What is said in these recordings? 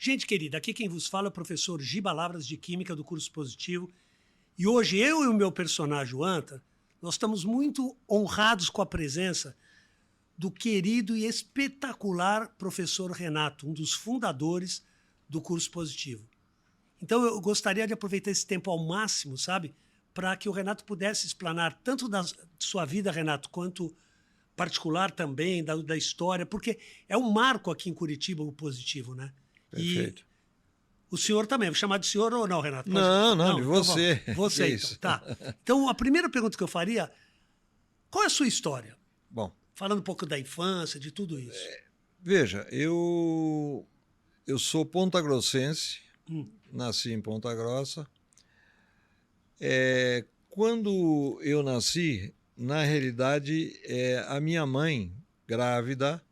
Gente querida, aqui quem vos fala é o professor Giba Lavras de Química do curso Positivo. E hoje eu e o meu personagem, o Anta, nós estamos muito honrados com a presença do querido e espetacular professor Renato, um dos fundadores do curso Positivo. Então eu gostaria de aproveitar esse tempo ao máximo, sabe? Para que o Renato pudesse explanar tanto da sua vida, Renato, quanto particular também, da história, porque é um marco aqui em Curitiba o Positivo, né? Perfeito. E o senhor também, vou chamar de senhor ou não, Renato? Pode... Não, de então você. você, então, Isso. tá. Então, a primeira pergunta que eu faria, qual é a sua história? Bom, Falando um pouco da infância, de tudo isso. veja, eu sou pontagrossense, nasci em Ponta Grossa. Quando eu nasci, na realidade, a minha mãe, grávida,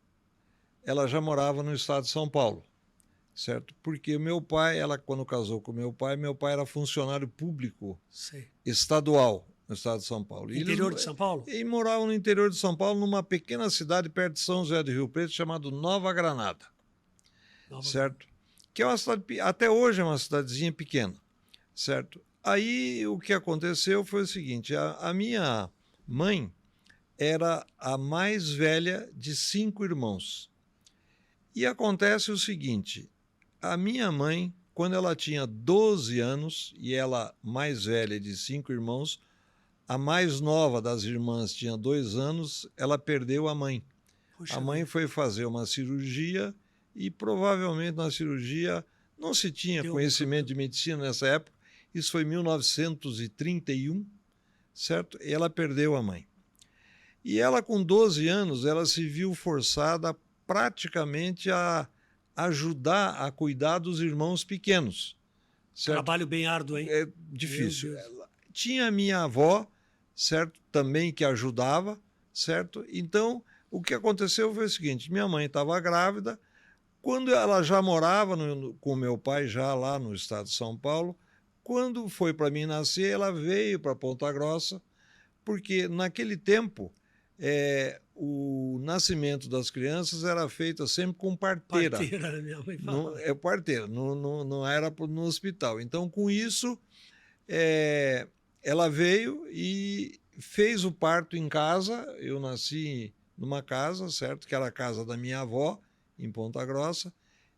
ela já morava no estado de São Paulo, certo? Porque o meu pai, ela quando casou com meu pai era funcionário público Sei. estadual no estado de São Paulo. Interior de São Paulo? E moravam no interior de São Paulo, numa pequena cidade perto de São José do Rio Preto, chamada Nova Granada, certo? Que é uma cidade, até hoje é uma cidadezinha pequena, certo? Aí o que aconteceu foi o seguinte, a minha mãe era a mais velha de 5 irmãos. E acontece o seguinte, a minha mãe, quando ela tinha 12 anos, e ela mais velha de 5 irmãos, a mais nova das irmãs tinha 2 anos, ela perdeu a mãe. Puxa A mãe vida. foi fazer uma cirurgia e provavelmente na cirurgia não se tinha conhecimento de medicina nessa época, isso foi em 1931, certo? E ela perdeu a mãe. E ela com 12 anos, ela se viu forçada praticamente a ajudar a cuidar dos irmãos pequenos. Certo? Trabalho bem árduo, hein? É difícil. Tinha a minha avó, certo? Também que ajudava, certo? Então, o que aconteceu foi o seguinte, minha mãe estava grávida, quando ela já morava com meu pai, já lá no estado de São Paulo, quando foi para mim nascer, ela veio para Ponta Grossa, porque naquele tempo o nascimento das crianças era feito sempre com parteira. Parteira, minha mãe fala. Parteira, não era no hospital. Então, com isso, ela veio e fez o parto em casa. Eu nasci numa casa, certo? Que era a casa da minha avó, em Ponta Grossa.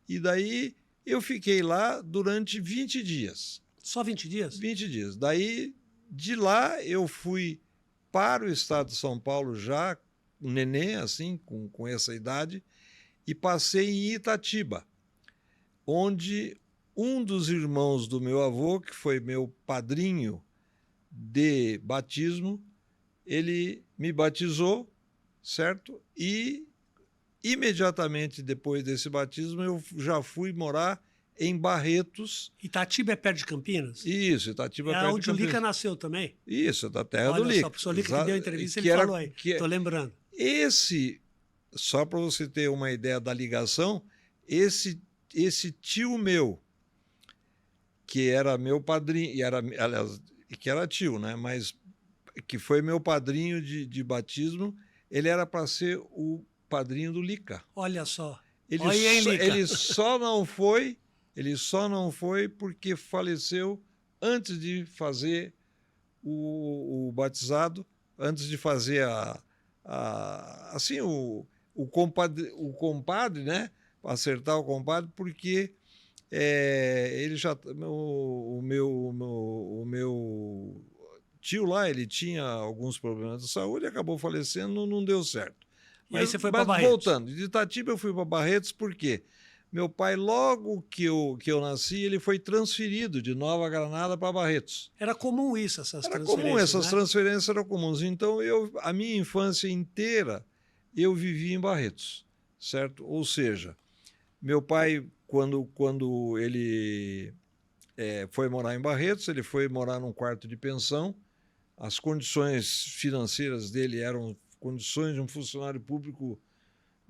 E daí eu fiquei lá durante 20 dias. Só 20 dias? 20 dias. Daí, de lá, eu fui para o estado de São Paulo já, um neném, assim, com essa idade, e passei em Itatiba, onde um dos irmãos do meu avô, que foi meu padrinho de batismo, ele me batizou, certo? E imediatamente depois desse batismo eu já fui morar em Barretos. Itatiba é perto de Campinas? Isso, Itatiba é perto de onde Campinas. o Lica nasceu também? Isso, da terra do Olha Lica. só, o professor Lica que deu entrevista, que ele era, falou aí, tô lembrando. Só para você ter uma ideia da ligação, esse tio meu, que era meu padrinho, aliás, que era tio, né? Mas que foi meu padrinho de batismo, ele era para ser o padrinho do Lica. Olha só. Ele só não foi porque faleceu antes de fazer o batizado, antes de fazer assim o compadre, né? Acertar o compadre, porque ele já o meu tio lá, ele tinha alguns problemas de saúde, acabou falecendo, não deu certo. E aí você foi para Barretos? Voltando, de Itatiba eu fui para Barretos porque meu pai, logo que eu nasci, ele foi transferido de Nova Granada para Barretos. Era comum isso, essas transferências, Era comum, essas né? transferências eram comuns. Então, a minha infância inteira, eu vivi em Barretos, certo? Ou seja, meu pai, quando ele foi morar em Barretos, ele foi morar num quarto de pensão. As condições financeiras dele eram condições de um funcionário público,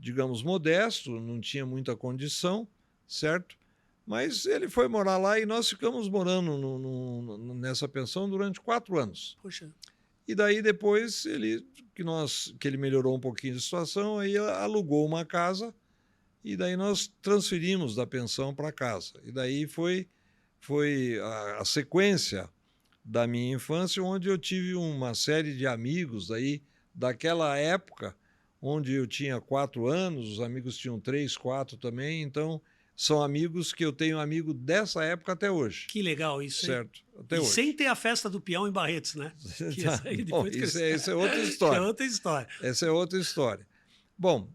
digamos, modesto, não tinha muita condição, certo? Mas ele foi morar lá e nós ficamos morando nessa pensão durante 4 anos. Poxa. E daí depois que ele melhorou um pouquinho de situação, aí alugou uma casa e daí nós transferimos da pensão para casa. E daí foi a sequência da minha infância, onde eu tive uma série de amigos aí daquela época, onde eu tinha 4 anos, os amigos tinham 3, 4 também, então são amigos que eu tenho amigo dessa época até hoje. Que legal isso, hein? Certo, até E hoje. sem ter a festa do peão em Barretos, né? Que Tá, essa aí bom, depois isso é outra Que história. é outra história. Essa é outra história. Bom,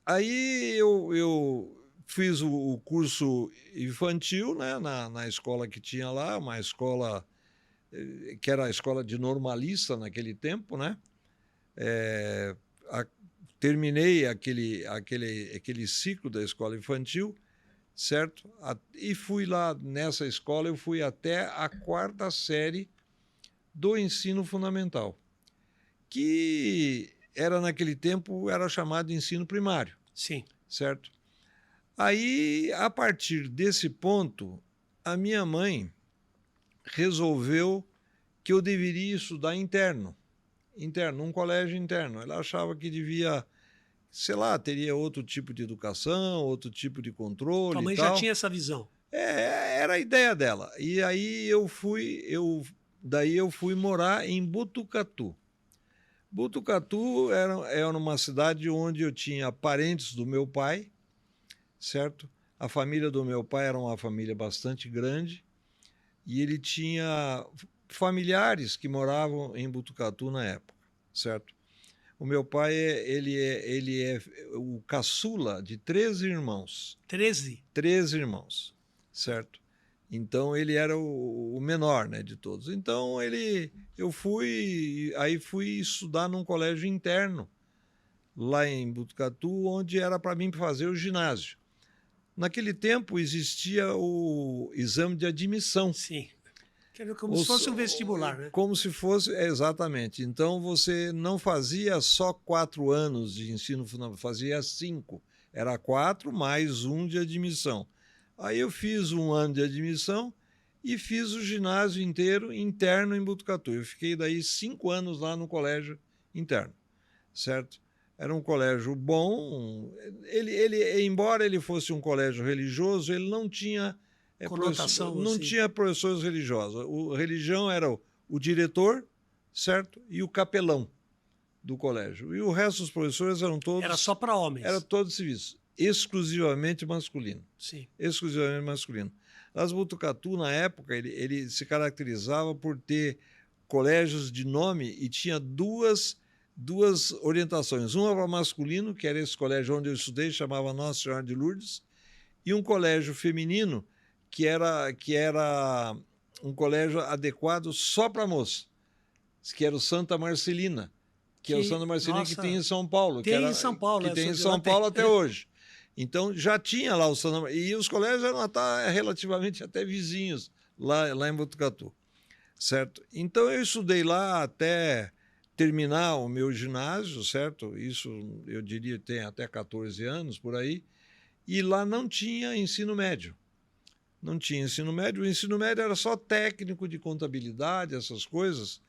aí eu fiz o curso infantil, né, na escola que tinha lá, uma escola que era a escola de normalista naquele tempo, né? Terminei aquele ciclo da escola infantil, certo? E fui lá nessa escola, eu fui até a 4ª série do ensino fundamental, que era naquele tempo era chamado de ensino primário. Sim. Certo? Aí, a partir desse ponto, a minha mãe resolveu que eu deveria estudar interno, num colégio interno. Ela achava que devia, sei lá, teria outro tipo de educação, outro tipo de controle Tua mãe e tal. já tinha essa visão. Era a ideia dela. E aí daí eu fui morar em Botucatu. Botucatu era uma cidade onde eu tinha parentes do meu pai, certo? A família do meu pai era uma família bastante grande e ele tinha familiares que moravam em Botucatu na época, certo? O meu pai, ele é o caçula de 13 irmãos. 13? 13 irmãos, certo? Então ele era o menor, né, de todos. Então eu fui estudar num colégio interno lá em Botucatu, onde era para mim fazer o ginásio. Naquele tempo existia o exame de admissão. Sim. Como se fosse um vestibular, né? Como se fosse, exatamente. Então você não fazia só 4 anos de ensino fundamental, fazia 5. Era 4 mais 1 de admissão. Aí eu fiz 1 ano de admissão e fiz o ginásio inteiro interno em Botucatu. Eu fiquei daí 5 anos lá no colégio interno, certo? Era um colégio bom. Embora ele fosse um colégio religioso, ele não tinha conotação, não assim. tinha professores religiosos. A religião era o diretor, certo? E o capelão do colégio. E o resto dos professores eram todos... Era só para homens. Era todos civis. Exclusivamente masculino. Sim. Exclusivamente masculino. Las Botucatu, na época, ele se caracterizava por ter colégios de nome e tinha duas orientações. Uma para masculino, que era esse colégio onde eu estudei, chamava Nossa Senhora de Lourdes, e um colégio feminino, que era um colégio adequado só para moça, que era o Santa Marcelina, que é o Santa Marcelina que tem em São Paulo. Tem em São Paulo. Que tem em São Paulo até hoje. Então, já tinha lá o Santa... E os colégios eram relativamente até vizinhos, lá em Botucatu, certo? Então, eu estudei lá até terminar o meu ginásio, certo? Isso, eu diria, tem até 14 anos, por aí. E lá não tinha ensino médio. Não tinha ensino médio. O ensino médio era só técnico de contabilidade, essas coisas.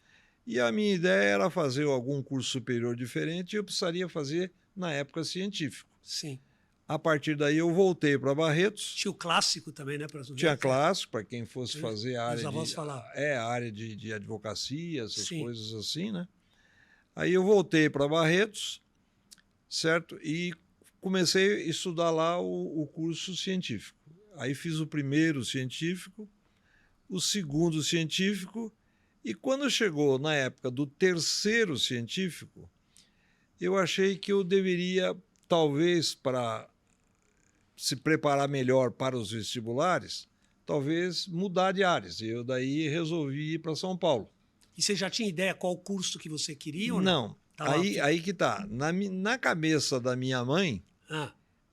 E a minha ideia era fazer algum curso superior diferente e eu precisaria fazer, na época, científico. Sim. A partir daí eu voltei para Barretos. Tinha o clássico também, né? Tinha clássico, para quem fosse fazer a área, a área de advocacia, essas Sim. coisas assim, né? Aí eu voltei para Barretos, certo? E comecei a estudar lá o curso científico. Aí fiz o primeiro científico, o segundo científico, e quando chegou na época do terceiro científico, eu achei que eu deveria, talvez, para se preparar melhor para os vestibulares, talvez mudar de áreas. E eu daí resolvi ir para São Paulo. E você já tinha ideia qual curso que você queria ou não? Não. Aí que tá. Na cabeça da minha mãe,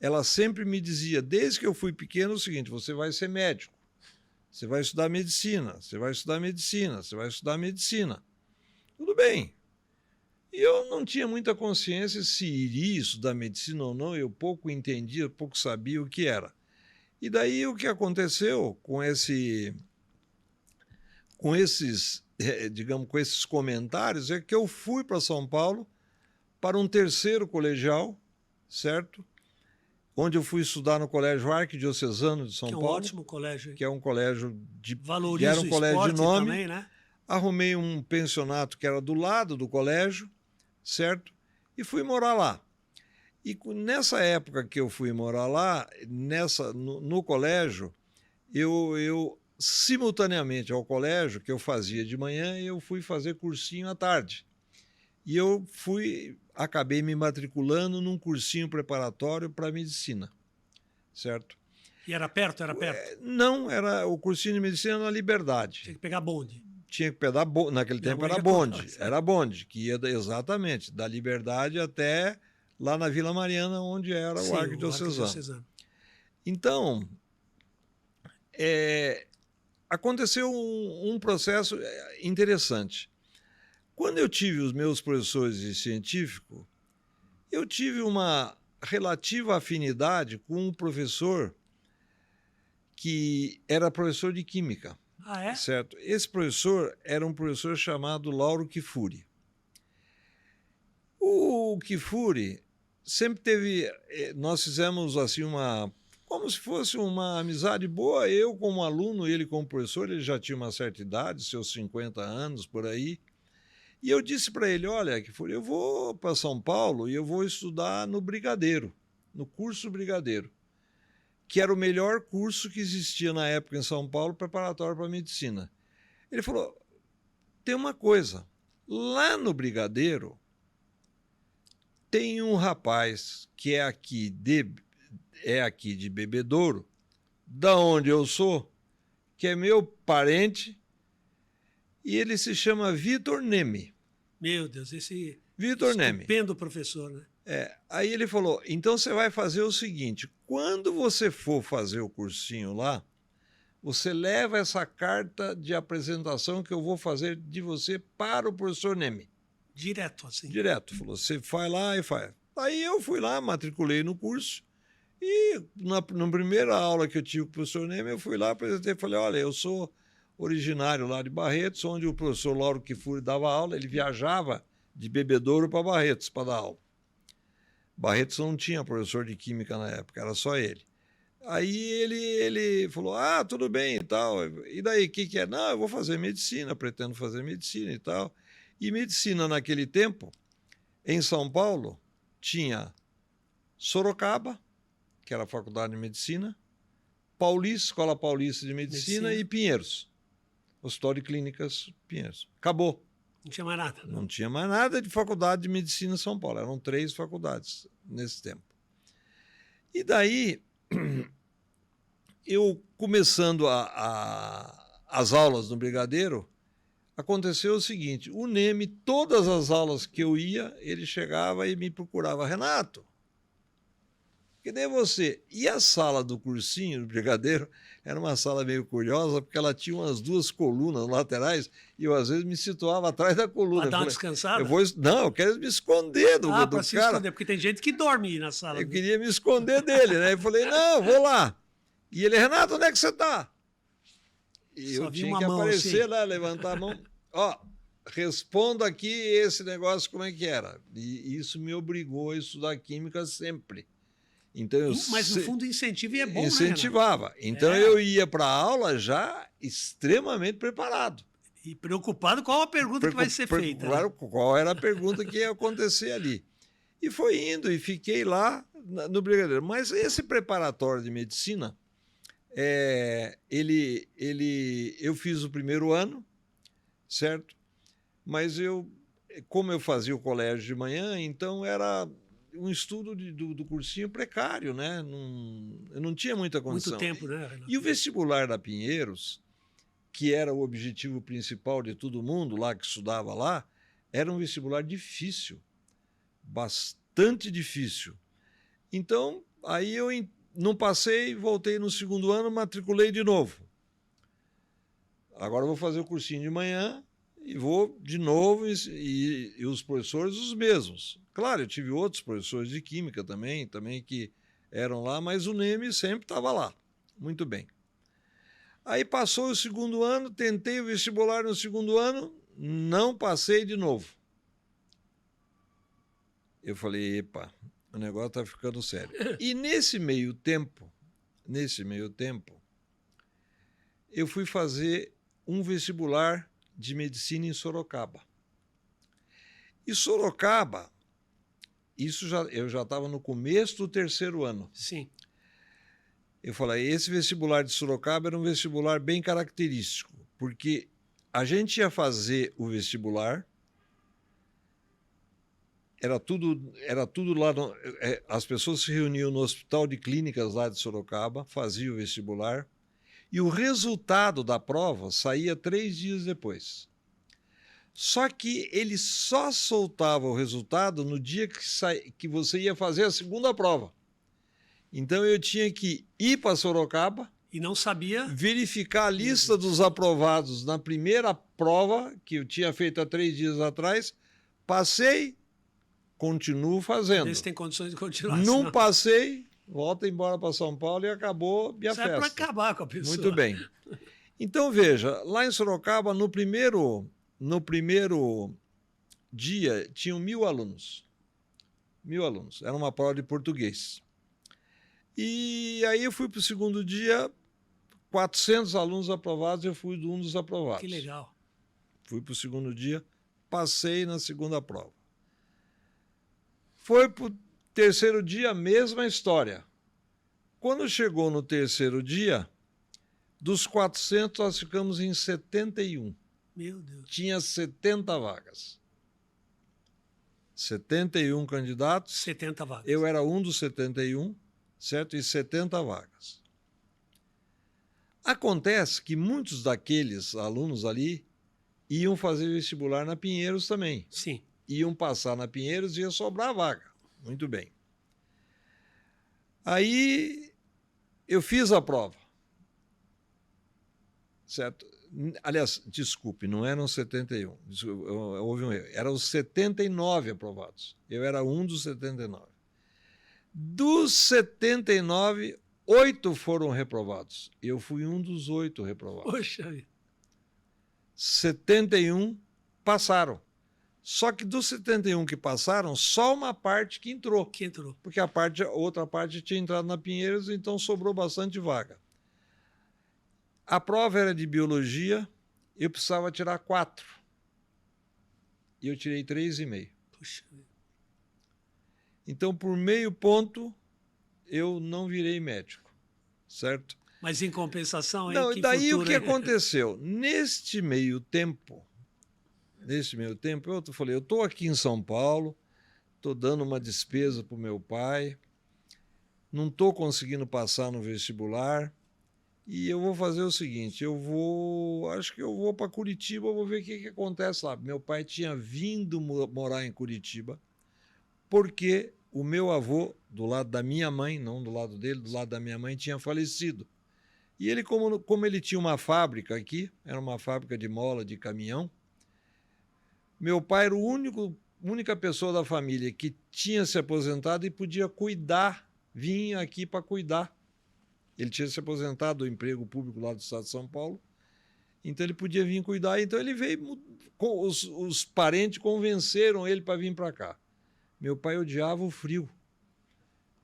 ela sempre me dizia, desde que eu fui pequeno, o seguinte: você vai ser médico, você vai estudar medicina, você vai estudar medicina, você vai estudar medicina. Tudo bem. E eu não tinha muita consciência se iria estudar medicina ou não, eu pouco entendia, pouco sabia o que era. E daí o que aconteceu com esses comentários é que eu fui para São Paulo para um terceiro colegial, certo? onde eu fui estudar no Colégio Arquidiocesano de São Que é um Paulo, ótimo colégio. que é um colégio que Valoriza era um o colégio de esporte nome. também, né? Arrumei um pensionato que era do lado do colégio, certo? E fui morar lá. E nessa época que eu fui morar lá, no colégio, eu simultaneamente ao colégio, que eu fazia de manhã, eu fui fazer cursinho à tarde. E eu acabei me matriculando num cursinho preparatório para medicina, certo? E era perto? Era perto? Não, era o cursinho de medicina na Liberdade. Tinha que pegar bonde. Tinha que pegar bonde. Naquele tempo era bonde. Era bonde, que ia exatamente da Liberdade até lá na Vila Mariana, onde era o Arquidiocesano. Então, aconteceu um processo interessante. Quando eu tive os meus professores de científico, eu tive uma relativa afinidade com um professor que era professor de química. Ah, é? Certo? Esse professor era um professor chamado Lauro Kifuri. O Kifuri sempre teve... Nós fizemos assim como se fosse uma amizade boa, eu como aluno, ele como professor, ele já tinha uma certa idade, seus 50 anos, por aí. E eu disse para ele, olha, Kifuri, eu vou para São Paulo e eu vou estudar no Brigadeiro, no curso Brigadeiro, que era o melhor curso que existia na época em São Paulo, preparatório para medicina. Ele falou, tem uma coisa, lá no Brigadeiro tem um rapaz que é aqui de Bebedouro, da onde eu sou, que é meu parente, e ele se chama Vitor Neme. Meu Deus, esse Vitor Neme. Estupendo professor, né? Aí ele falou, então você vai fazer o seguinte, quando você for fazer o cursinho lá, você leva essa carta de apresentação que eu vou fazer de você para o professor Neme. Direto, assim? Direto. Falou, você vai lá e faz. Aí eu fui lá, matriculei no curso e na primeira aula que eu tive com o professor Neme, eu fui lá, apresentei e falei, olha, eu sou originário lá de Barretos, onde o professor Lauro Kifuri dava aula, ele viajava de Bebedouro para Barretos para dar aula. Barretos não tinha professor de química na época, era só ele. Aí ele falou, tudo bem e tal. E daí, o que é? Não, eu vou fazer medicina, pretendo fazer medicina e tal. E medicina naquele tempo, em São Paulo, tinha Sorocaba, que era a Faculdade de Medicina, Paulista, Escola Paulista de Medicina e Pinheiros, Hospital de Clínicas Pinheiros. Acabou. Não tinha mais nada. Não tinha mais nada de faculdade de medicina em São Paulo. Eram 3 faculdades nesse tempo. E daí, eu começando as aulas no Brigadeiro, aconteceu o seguinte, o Neme, todas as aulas que eu ia, ele chegava e me procurava, Renato, que nem você. E a sala do cursinho, do Brigadeiro, era uma sala meio curiosa, porque ela tinha umas 2 colunas laterais, e eu às vezes me situava atrás da coluna. Para dar uma descansada? Eu quero me esconder do cara. Para se esconder, porque tem gente que dorme na sala. Eu queria me esconder dele, né? Eu falei, não, vou lá. E ele, Renato, onde é que você está? E eu tinha que aparecer lá, levantar a mão. Ó, respondo aqui esse negócio como é que era. E isso me obrigou a estudar química sempre. Então, mas no fundo incentiva e é bom, incentivava. Né, então eu ia para a aula já extremamente preparado. E preocupado qual a pergunta que vai ser feita. Claro, qual era a pergunta que ia acontecer ali. E foi indo e fiquei lá no Brigadeiro. Mas esse preparatório de medicina, eu fiz o primeiro ano, certo? Mas como eu fazia o colégio de manhã, então era um estudo do cursinho precário, né? Eu não tinha muita condição. Muito tempo, né, Renato? E o vestibular da Pinheiros, que era o objetivo principal de todo mundo lá que estudava lá, era um vestibular difícil, bastante difícil. Então, aí eu não passei, voltei no segundo ano, matriculei de novo. Agora eu vou fazer o cursinho de manhã e vou de novo, e os professores os mesmos. Claro, eu tive outros professores de química também que eram lá, mas o Neme sempre estava lá. Muito bem. Aí passou o segundo ano, tentei o vestibular no segundo ano, não passei de novo. Eu falei, epa, O negócio está ficando sério. E nesse meio tempo, eu fui fazer um vestibular de medicina em Sorocaba. E Sorocaba, eu já estava no começo do 3º ano. Sim. Eu falei, esse vestibular de Sorocaba era um vestibular bem característico, porque a gente ia fazer o vestibular, era tudo lá, as pessoas se reuniam no Hospital de Clínicas lá de Sorocaba, faziam o vestibular, e o resultado da prova saía 3 dias depois. Só que ele só soltava o resultado no dia que você ia fazer a segunda prova. Então eu tinha que ir para Sorocaba E não sabia? verificar a lista dos aprovados na primeira prova, que eu tinha feito há 3 dias atrás, passei, continuo fazendo. Ver se tem condições de continuar. Não senão... passei, volta embora para São Paulo e acabou minha Isso é festa. para acabar com a pessoa. Muito bem. Então, veja, lá em Sorocaba, no primeiro dia, tinham 1.000 alunos. 1.000 alunos. Era uma prova de português. E aí eu fui para o segundo dia, 400 alunos aprovados, eu fui um dos aprovados. Que legal. Fui para o segundo dia, passei na segunda prova. Foi para o terceiro dia, a mesma história. Quando chegou no terceiro dia, dos 400, nós ficamos em 71. Meu Deus. Tinha 70 vagas. 71 candidatos. 70 vagas. Eu era um dos 71, certo? E 70 vagas. Acontece que muitos daqueles alunos ali iam fazer vestibular na Pinheiros também. Sim. Iam passar na Pinheiros e ia sobrar vaga. Muito bem. Aí eu fiz a prova. Certo? Aliás, desculpe, não eram 71. Houve um erro. Eram os 79 aprovados. Eu era um dos 79. Dos 79, 8 foram reprovados. Eu fui um dos 8 reprovados. Poxa vida. 71 passaram. Só que dos 71 que passaram, só uma parte que entrou. Que entrou. Porque a outra parte tinha entrado na Pinheiros, então sobrou bastante vaga. A prova era de biologia, eu precisava tirar 4. E eu tirei 3,5. Puxa vida. Então, por meio ponto, eu não virei médico, certo? Mas em compensação, hein? Não, que daí futuro, o que hein? aconteceu? Neste meio tempo, eu falei, eu estou aqui em São Paulo, estou dando uma despesa para o meu pai, não estou conseguindo passar no vestibular, e eu vou fazer o seguinte, acho que eu vou para Curitiba, vou ver o que acontece lá. Meu pai tinha vindo morar em Curitiba, porque o meu avô, do lado da minha mãe, não do lado dele, do lado da minha mãe, tinha falecido. E ele, como ele tinha uma fábrica aqui, era uma fábrica de mola, de caminhão, meu pai era a única pessoa da família que tinha se aposentado e podia cuidar, vinha aqui para cuidar. Ele tinha se aposentado do emprego público lá do estado de São Paulo, então ele podia vir cuidar. Então ele veio, os parentes convenceram ele para vir para cá. Meu pai odiava o frio.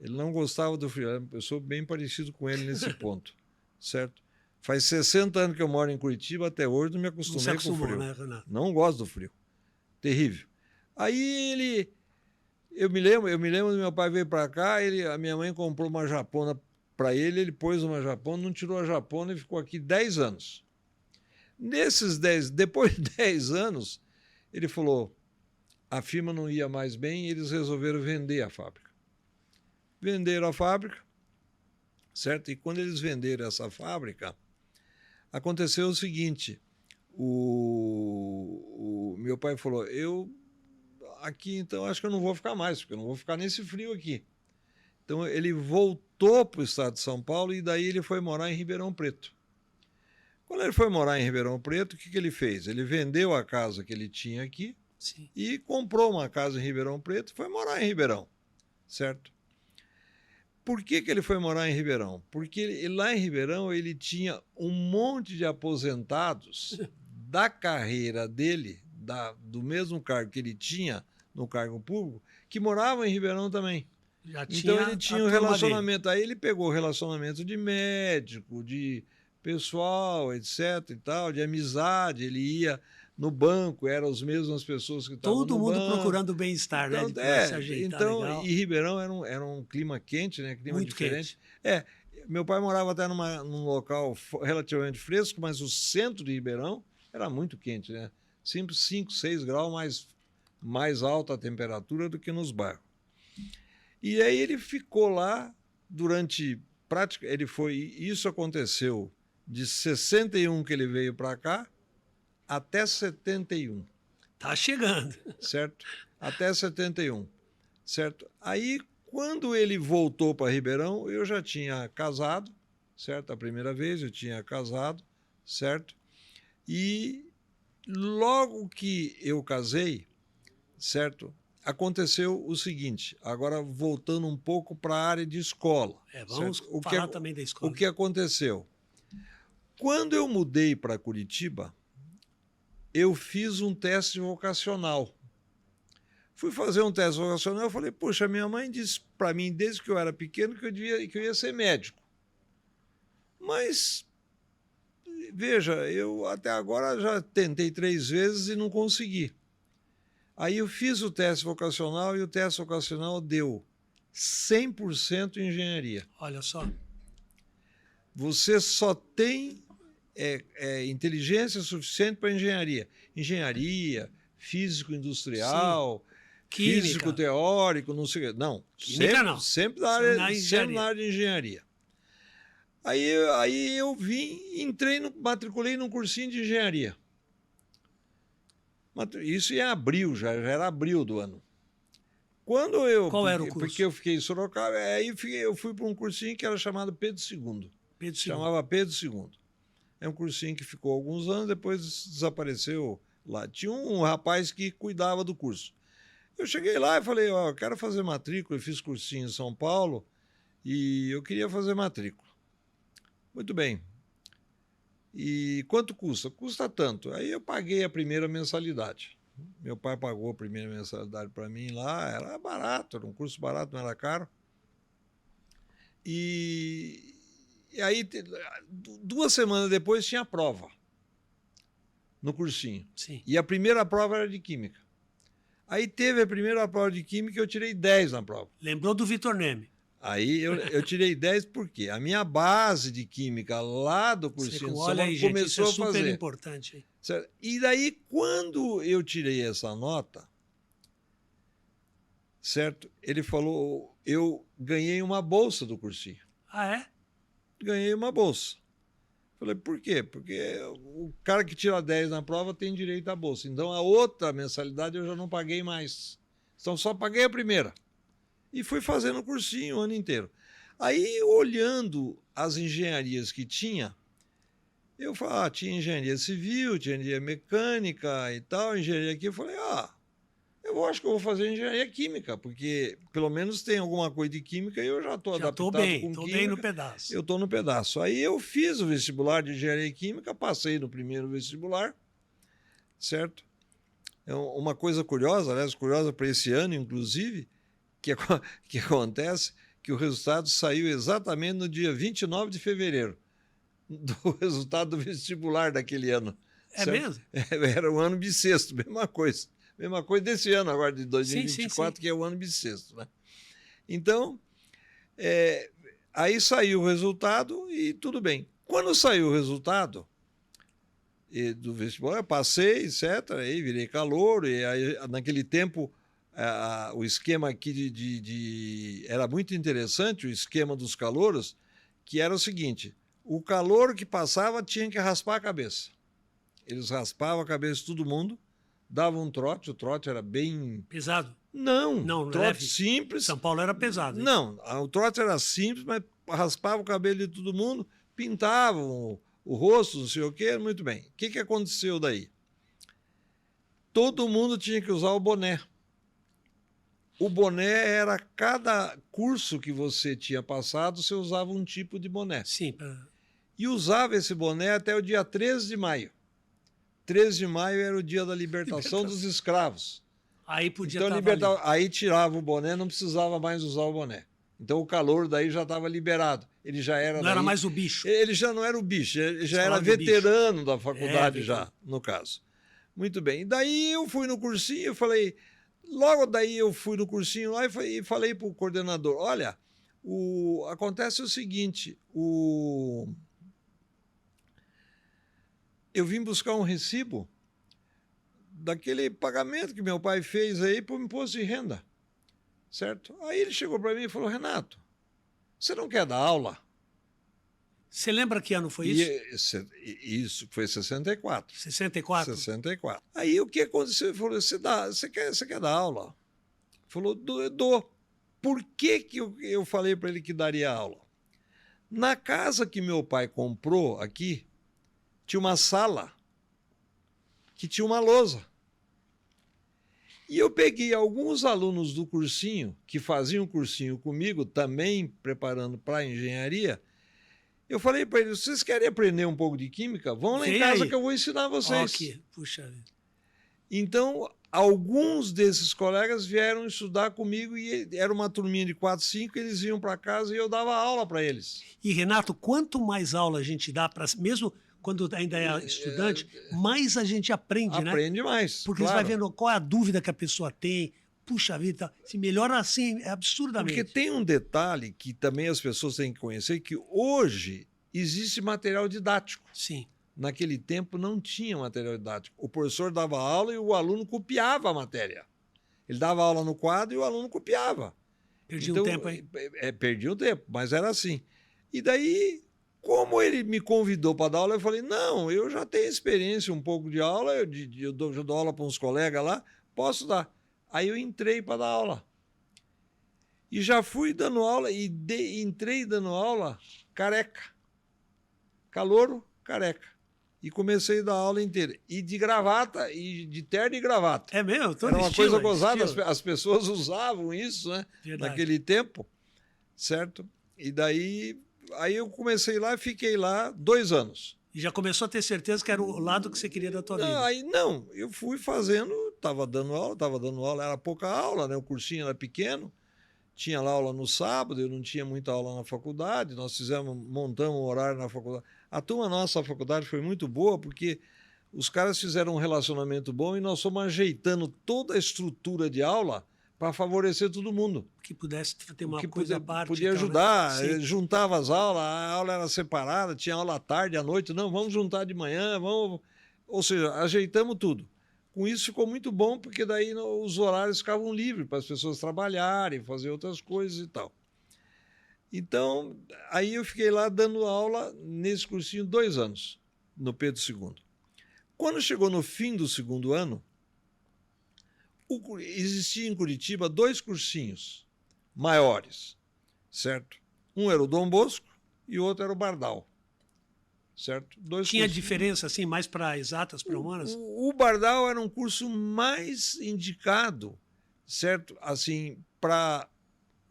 Ele não gostava do frio. Eu sou bem parecido com ele nesse ponto, certo? Faz 60 anos que eu moro em Curitiba, até hoje não me acostumei com o frio. Né, Renato? Não gosto do frio. Terrível. Aí eu me lembro do meu pai veio para cá, a minha mãe comprou uma japona para ele pôs uma japona, não tirou a japona e ficou aqui 10 anos. Depois de 10 anos, ele falou, a firma não ia mais bem e eles resolveram vender a fábrica. Venderam a fábrica, certo? E quando eles venderam essa fábrica, aconteceu o seguinte, o meu pai falou, eu aqui então acho que eu não vou ficar mais, porque eu não vou ficar nesse frio aqui. Então ele voltou para o estado de São Paulo e daí ele foi morar em Ribeirão Preto. Quando ele foi morar em Ribeirão Preto, o que ele fez? Ele vendeu a casa que ele tinha aqui. Sim. E comprou uma casa em Ribeirão Preto e foi morar em Ribeirão, certo? Por que ele foi morar em Ribeirão? Porque lá em Ribeirão ele tinha um monte de aposentados da carreira dele, do mesmo cargo que ele tinha no cargo público, que moravam em Ribeirão também. Já Então ele tinha um a turma relacionamento. Aí ele pegou relacionamento de médico, de pessoal, etc. e tal, de amizade. Ele ia no banco, eram as mesmas pessoas que estavam Todo no mundo banco. procurando o bem-estar, né? Então, Ele vai se ajeitar legal. e Ribeirão era um clima quente, né? Clima Muito diferente. quente. Meu pai morava até num local relativamente fresco, mas o centro de Ribeirão era muito quente, né? 5, 6 graus mais alta a temperatura do que nos bairros. E aí ele ficou lá durante isso aconteceu de 61 que ele veio para cá até 71. Tá chegando. Certo? Até 71, certo? Aí, quando ele voltou para Ribeirão, eu já tinha casado, certo? A primeira vez eu tinha casado, certo? E logo que eu casei, certo? Aconteceu o seguinte, agora voltando um pouco para a área de escola. Vamos falar também da escola. O que aconteceu? Quando eu mudei para Curitiba, eu fiz um teste vocacional. Fui fazer um teste vocacional, eu falei, poxa, minha mãe disse para mim, desde que eu era pequeno, que eu ia ser médico. Mas, veja, eu até agora já tentei 3 vezes e não consegui. Aí eu fiz o teste vocacional e o teste vocacional deu 100% engenharia. Olha só. Você só tem inteligência suficiente para engenharia. Engenharia, físico industrial, físico teórico, não sei o quê. Não, química não. Sempre na área de engenharia. Aí eu matriculei num cursinho de engenharia. Isso em abril, já era abril do ano. Qual era o curso? Porque eu fiquei em Sorocaba, aí eu fui para um cursinho que era chamado Pedro II. Chamava Pedro II. É um cursinho que ficou alguns anos, depois desapareceu lá. Tinha um rapaz que cuidava do curso. Eu cheguei lá e falei, eu quero fazer matrícula, eu fiz cursinho em São Paulo e eu queria fazer matrícula. Muito bem. E quanto custa? Custa tanto. Aí eu paguei a primeira mensalidade. Meu pai pagou a primeira mensalidade para mim lá, era barato, era um curso barato, não era caro. E aí, 2 semanas depois, tinha a prova no cursinho. Sim. E a primeira prova era de química. Aí teve a primeira prova de química e eu tirei 10 na prova. Lembrou do Vitor Neme? Aí eu tirei 10 porque a minha base de química lá do cursinho de São Paulo começou a fazer. Super importante. Hein? Certo? E daí, quando eu tirei essa nota, certo? Ele falou, eu ganhei uma bolsa do cursinho. Ah, é? Ganhei uma bolsa. Falei, por quê? Porque o cara que tira 10 na prova tem direito à bolsa. Então, a outra mensalidade eu já não paguei mais. Então, só paguei a primeira. E fui fazendo cursinho o ano inteiro. Aí, olhando as engenharias que tinha, eu falei, tinha engenharia civil, tinha engenharia mecânica e tal, engenharia aqui. Eu falei, eu acho que eu vou fazer engenharia química, porque pelo menos tem alguma coisa de química e eu já estou adaptado com química. Estou bem no pedaço. Eu estou no pedaço. Aí eu fiz o vestibular de engenharia química, passei no primeiro vestibular, certo? É uma coisa curiosa, aliás, curiosa para esse ano, inclusive, que acontece que o resultado saiu exatamente no dia 29 de fevereiro, do resultado do vestibular daquele ano. É certo? Mesmo? Era o ano bissexto, mesma coisa. Mesma coisa desse ano, agora de 2024, sim. Que é o ano bissexto. Né? Então, aí saiu o resultado e tudo bem. Quando saiu o resultado do vestibular, eu passei, etc., aí virei calouro, e aí, naquele tempo o esquema aqui era muito interessante, o esquema dos calouros, que era o seguinte, o calouro que passava tinha que raspar a cabeça. Eles raspavam a cabeça de todo mundo, davam um trote, o trote era bem... Pesado? Não, trote leve. Simples. São Paulo era pesado. Hein? Não, o trote era simples, mas raspava o cabelo de todo mundo, pintavam o rosto, não sei o quê, muito bem. O que aconteceu daí? Todo mundo tinha que usar o boné. O boné era, cada curso que você tinha passado, você usava um tipo de boné. Sim. E usava esse boné até o dia 13 de maio. 13 de maio era o dia da libertação dos escravos. Aí podia Então estar libertava, aí tirava o boné, não precisava mais usar o boné. Então o calor daí já estava liberado. Ele já era Não era mais o bicho. Ele já não era o bicho, ele já Você era falava do bicho. veterano da faculdade já, veterano. no caso. Muito bem. E daí eu fui no cursinho, eu falei, logo daí eu fui no cursinho lá e falei para o coordenador, olha, acontece o seguinte, eu vim buscar um recibo daquele pagamento que meu pai fez aí para o imposto de renda, certo? Aí ele chegou para mim e falou, Renato, você não quer dar aula? Você lembra que ano foi isso? Isso foi 64. 64? 64. Aí o que aconteceu? Ele falou, você quer dar aula? Ele falou, dou. Por que eu falei para ele que daria aula? Na casa que meu pai comprou aqui, tinha uma sala que tinha uma lousa. E eu peguei alguns alunos do cursinho, que faziam cursinho comigo, também preparando para engenharia. Eu falei para eles, vocês querem aprender um pouco de química? Vão lá em casa que eu vou ensinar vocês. Ok, puxa vida. Então, alguns desses colegas vieram estudar comigo e era uma turminha de 4, 5, eles iam para casa e eu dava aula para eles. E, Renato, quanto mais aula a gente dá, mesmo quando ainda é estudante, mais a gente aprende, né? Aprende mais, Porque claro. você vai vendo qual é a dúvida que a pessoa tem. Puxa vida, se melhora assim, é absurdamente. Porque tem um detalhe que também as pessoas têm que conhecer, que hoje existe material didático. Sim. Naquele tempo não tinha material didático. O professor dava aula e o aluno copiava a matéria. Ele dava aula no quadro e o aluno copiava. Perdi um tempo, hein? Perdi um tempo, mas era assim. E daí, como ele me convidou para dar aula, eu falei, não, eu já tenho experiência um pouco de aula, eu dou aula para uns colegas lá, posso dar. Aí eu entrei para dar aula. E já fui dando aula e entrei dando aula careca. Calouro, careca. E comecei a dar aula inteira. E de gravata, e de terno e gravata. É mesmo? Era uma coisa gozada, as pessoas usavam isso, né? Verdade. Naquele tempo, certo? E daí, aí eu comecei lá e fiquei lá 2 anos. E já começou a ter certeza que era o lado que você queria da tua vida. Aí não, eu fui fazendo, estava dando aula, era pouca aula, né? O cursinho era pequeno, tinha lá aula no sábado, eu não tinha muita aula na faculdade, nós montamos um horário na faculdade. A turma nossa, a faculdade foi muito boa, porque os caras fizeram um relacionamento bom e nós fomos ajeitando toda a estrutura de aula para favorecer todo mundo. Que pudesse ter uma que coisa à parte. Podia então, ajudar, né? juntava as aulas, a aula era separada, tinha aula à tarde, à noite, não, vamos juntar de manhã, vamos... Ou seja, ajeitamos tudo. Com isso ficou muito bom, porque daí os horários ficavam livres para as pessoas trabalharem, fazer outras coisas e tal. Então, aí eu fiquei lá dando aula nesse cursinho 2 anos, no Pedro II. Quando chegou no fim do 2º ano, existia em Curitiba 2 cursinhos maiores, certo? Um era o Dom Bosco e o outro era o Bardal, certo? Tinha diferença, assim, mais para exatas, para humanas? O Bardal era um curso mais indicado, certo? Assim, para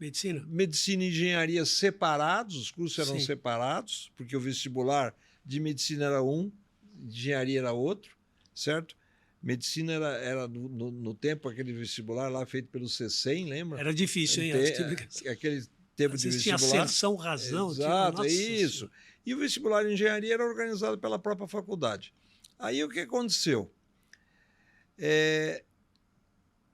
medicina e engenharia separados, os cursos eram separados, porque o vestibular de medicina era um, de engenharia era outro, certo? Medicina era no tempo, aquele vestibular lá feito pelo CECEM, lembra? Era difícil, hein? Aquele tempo de vestibular. Tinha ascensão, razão. Exato, é isso. E o vestibular de engenharia era organizado pela própria faculdade. Aí o que aconteceu?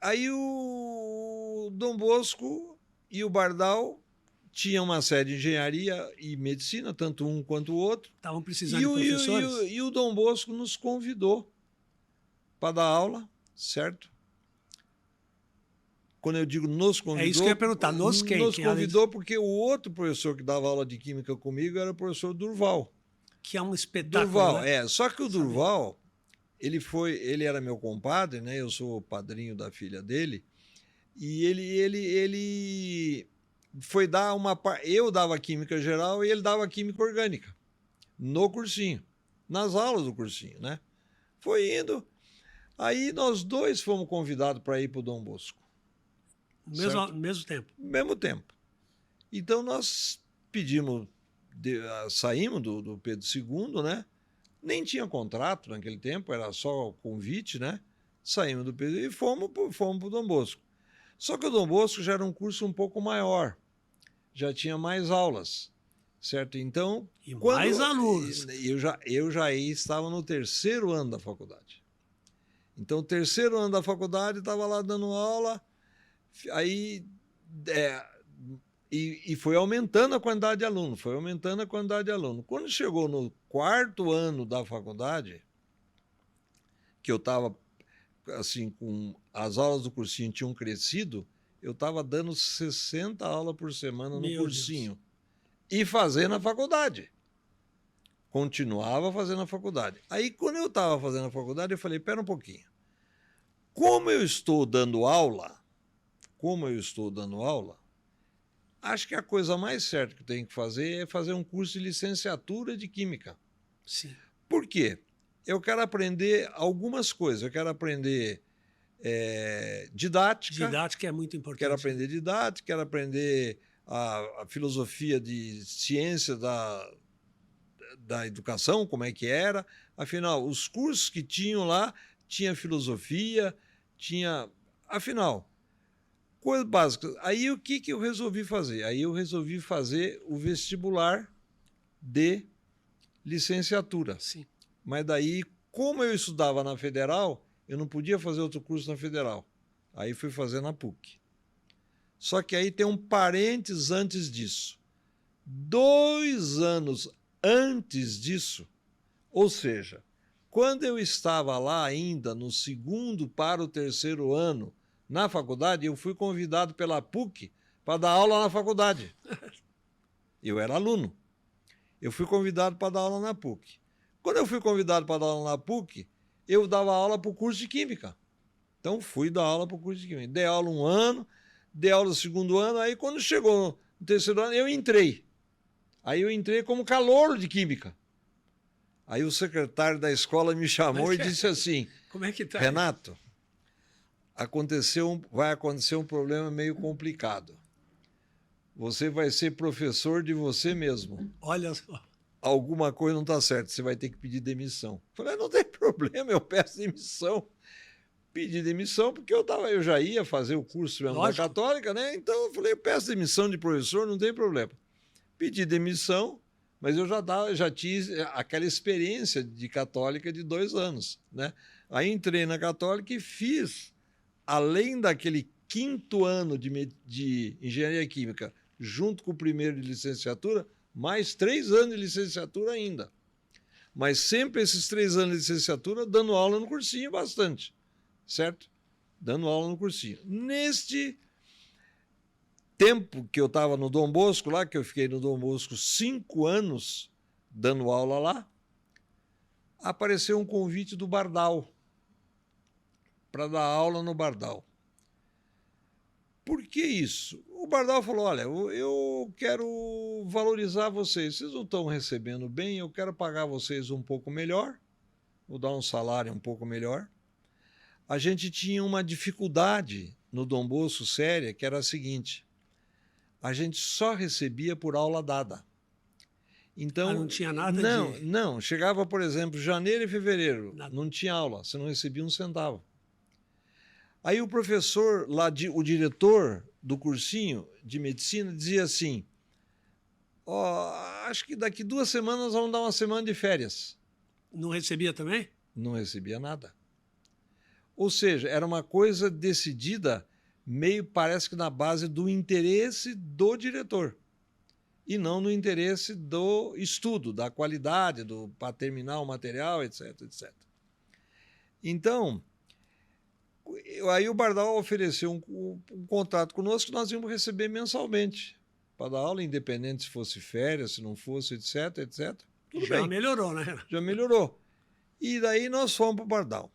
Aí o Dom Bosco e o Bardal tinham uma sede de engenharia e medicina, tanto um quanto o outro. Estavam precisando de professores? E o Dom Bosco nos convidou para dar aula, certo? Quando eu digo nos convidou... É isso que eu ia perguntar, nos quem? Nos convidou porque o outro professor que dava aula de química comigo era o professor Durval. Que é um espetáculo, Durval, né? Só que o Durval, ele era meu compadre, né? Eu sou o padrinho da filha dele. E ele foi dar uma... Eu dava química geral e ele dava química orgânica. No cursinho. Nas aulas do cursinho, né? Foi indo... Aí nós 2 fomos convidados para ir para o Dom Bosco. Mesmo tempo? Mesmo tempo. Então nós pedimos, saímos do Pedro II, né? Nem tinha contrato naquele tempo, era só convite, né? Saímos do PSI e fomos para o Dom Bosco. Só que o Dom Bosco já era um curso um pouco maior, já tinha mais aulas, certo? Então, E mais alunos. Eu já estava no terceiro ano da faculdade. Então, o terceiro ano da faculdade, estava lá dando aula, aí e foi aumentando a quantidade de aluno, foi aumentando a quantidade de aluno. Quando chegou no quarto ano da faculdade, que eu estava assim, com as aulas do cursinho tinham crescido, eu estava dando 60 aulas por semana no cursinho. E fazendo a faculdade. Continuava fazendo a faculdade. Aí, quando eu estava fazendo a faculdade, eu falei, espera um pouquinho. Como eu estou dando aula, acho que a coisa mais certa que eu tenho que fazer é fazer um curso de licenciatura de Química. Sim. Por quê? Eu quero aprender algumas coisas. Eu quero aprender didática. Didática é muito importante. Quero aprender didática, quero aprender a filosofia de ciência da educação, como é que era. Afinal, os cursos que tinham lá, tinha filosofia, tinha... Afinal, coisas básicas. Aí o que eu resolvi fazer? Aí eu resolvi fazer o vestibular de licenciatura. Sim. Mas daí, como eu estudava na Federal, eu não podia fazer outro curso na Federal. Aí fui fazer na PUC. Só que aí tem um parênteses antes disso. 2 anos antes disso, ou seja, quando eu estava lá ainda no segundo para o terceiro ano na faculdade, eu fui convidado pela PUC para dar aula na faculdade. Eu era aluno. Eu fui convidado para dar aula na PUC. Quando eu fui convidado para dar aula na PUC, eu dava aula para o curso de Química. Então, fui dar aula para o curso de Química. Dei aula 1 ano, dei aula no segundo ano, aí quando chegou no terceiro ano, eu entrei. Aí eu entrei como calouro de Química. Aí o secretário da escola me chamou e disse assim, como é que tá? Renato, vai acontecer um problema meio complicado. Você vai ser professor de você mesmo. Olha só. Alguma coisa não está certa, você vai ter que pedir demissão. Falei, não tem problema, eu peço demissão. Pedi demissão porque eu já ia fazer o curso mesmo da Católica, né? Então eu falei, eu peço demissão de professor, não tem problema. Pedi demissão, mas eu já tinha aquela experiência de Católica de 2 anos, né? Aí entrei na Católica e fiz, além daquele 5º ano de Engenharia Química, junto com o primeiro de licenciatura, mais 3 anos de licenciatura ainda. Mas sempre esses 3 anos de licenciatura dando aula no cursinho bastante, certo? Dando aula no cursinho. Neste tempo que eu estava no Dom Bosco lá, que eu fiquei no Dom Bosco 5 anos dando aula lá, apareceu um convite do Bardal para dar aula no Bardal. Por que isso? O Bardal falou, olha, eu quero valorizar vocês não estão recebendo bem, eu quero pagar vocês um pouco melhor, vou dar um salário um pouco melhor. A gente tinha uma dificuldade no Dom Bosco séria, que era a seguinte, a gente só recebia por aula dada. Então, não tinha nada Não, chegava, por exemplo, janeiro e fevereiro, não tinha aula, você não recebia um centavo. Aí o professor, o diretor do cursinho de medicina, dizia assim, acho que daqui 2 semanas vamos dar uma semana de férias. Não recebia também? Não recebia nada. Ou seja, era uma coisa decidida meio, parece que na base do interesse do diretor e não no interesse do estudo, da qualidade, para terminar o material, etc, etc. Então, aí o Bardal ofereceu um contrato conosco que nós íamos receber mensalmente para dar aula, independente se fosse férias, se não fosse, etc, etc. Tudo Já bem. melhorou, né? Já melhorou. E daí nós fomos para o Bardal.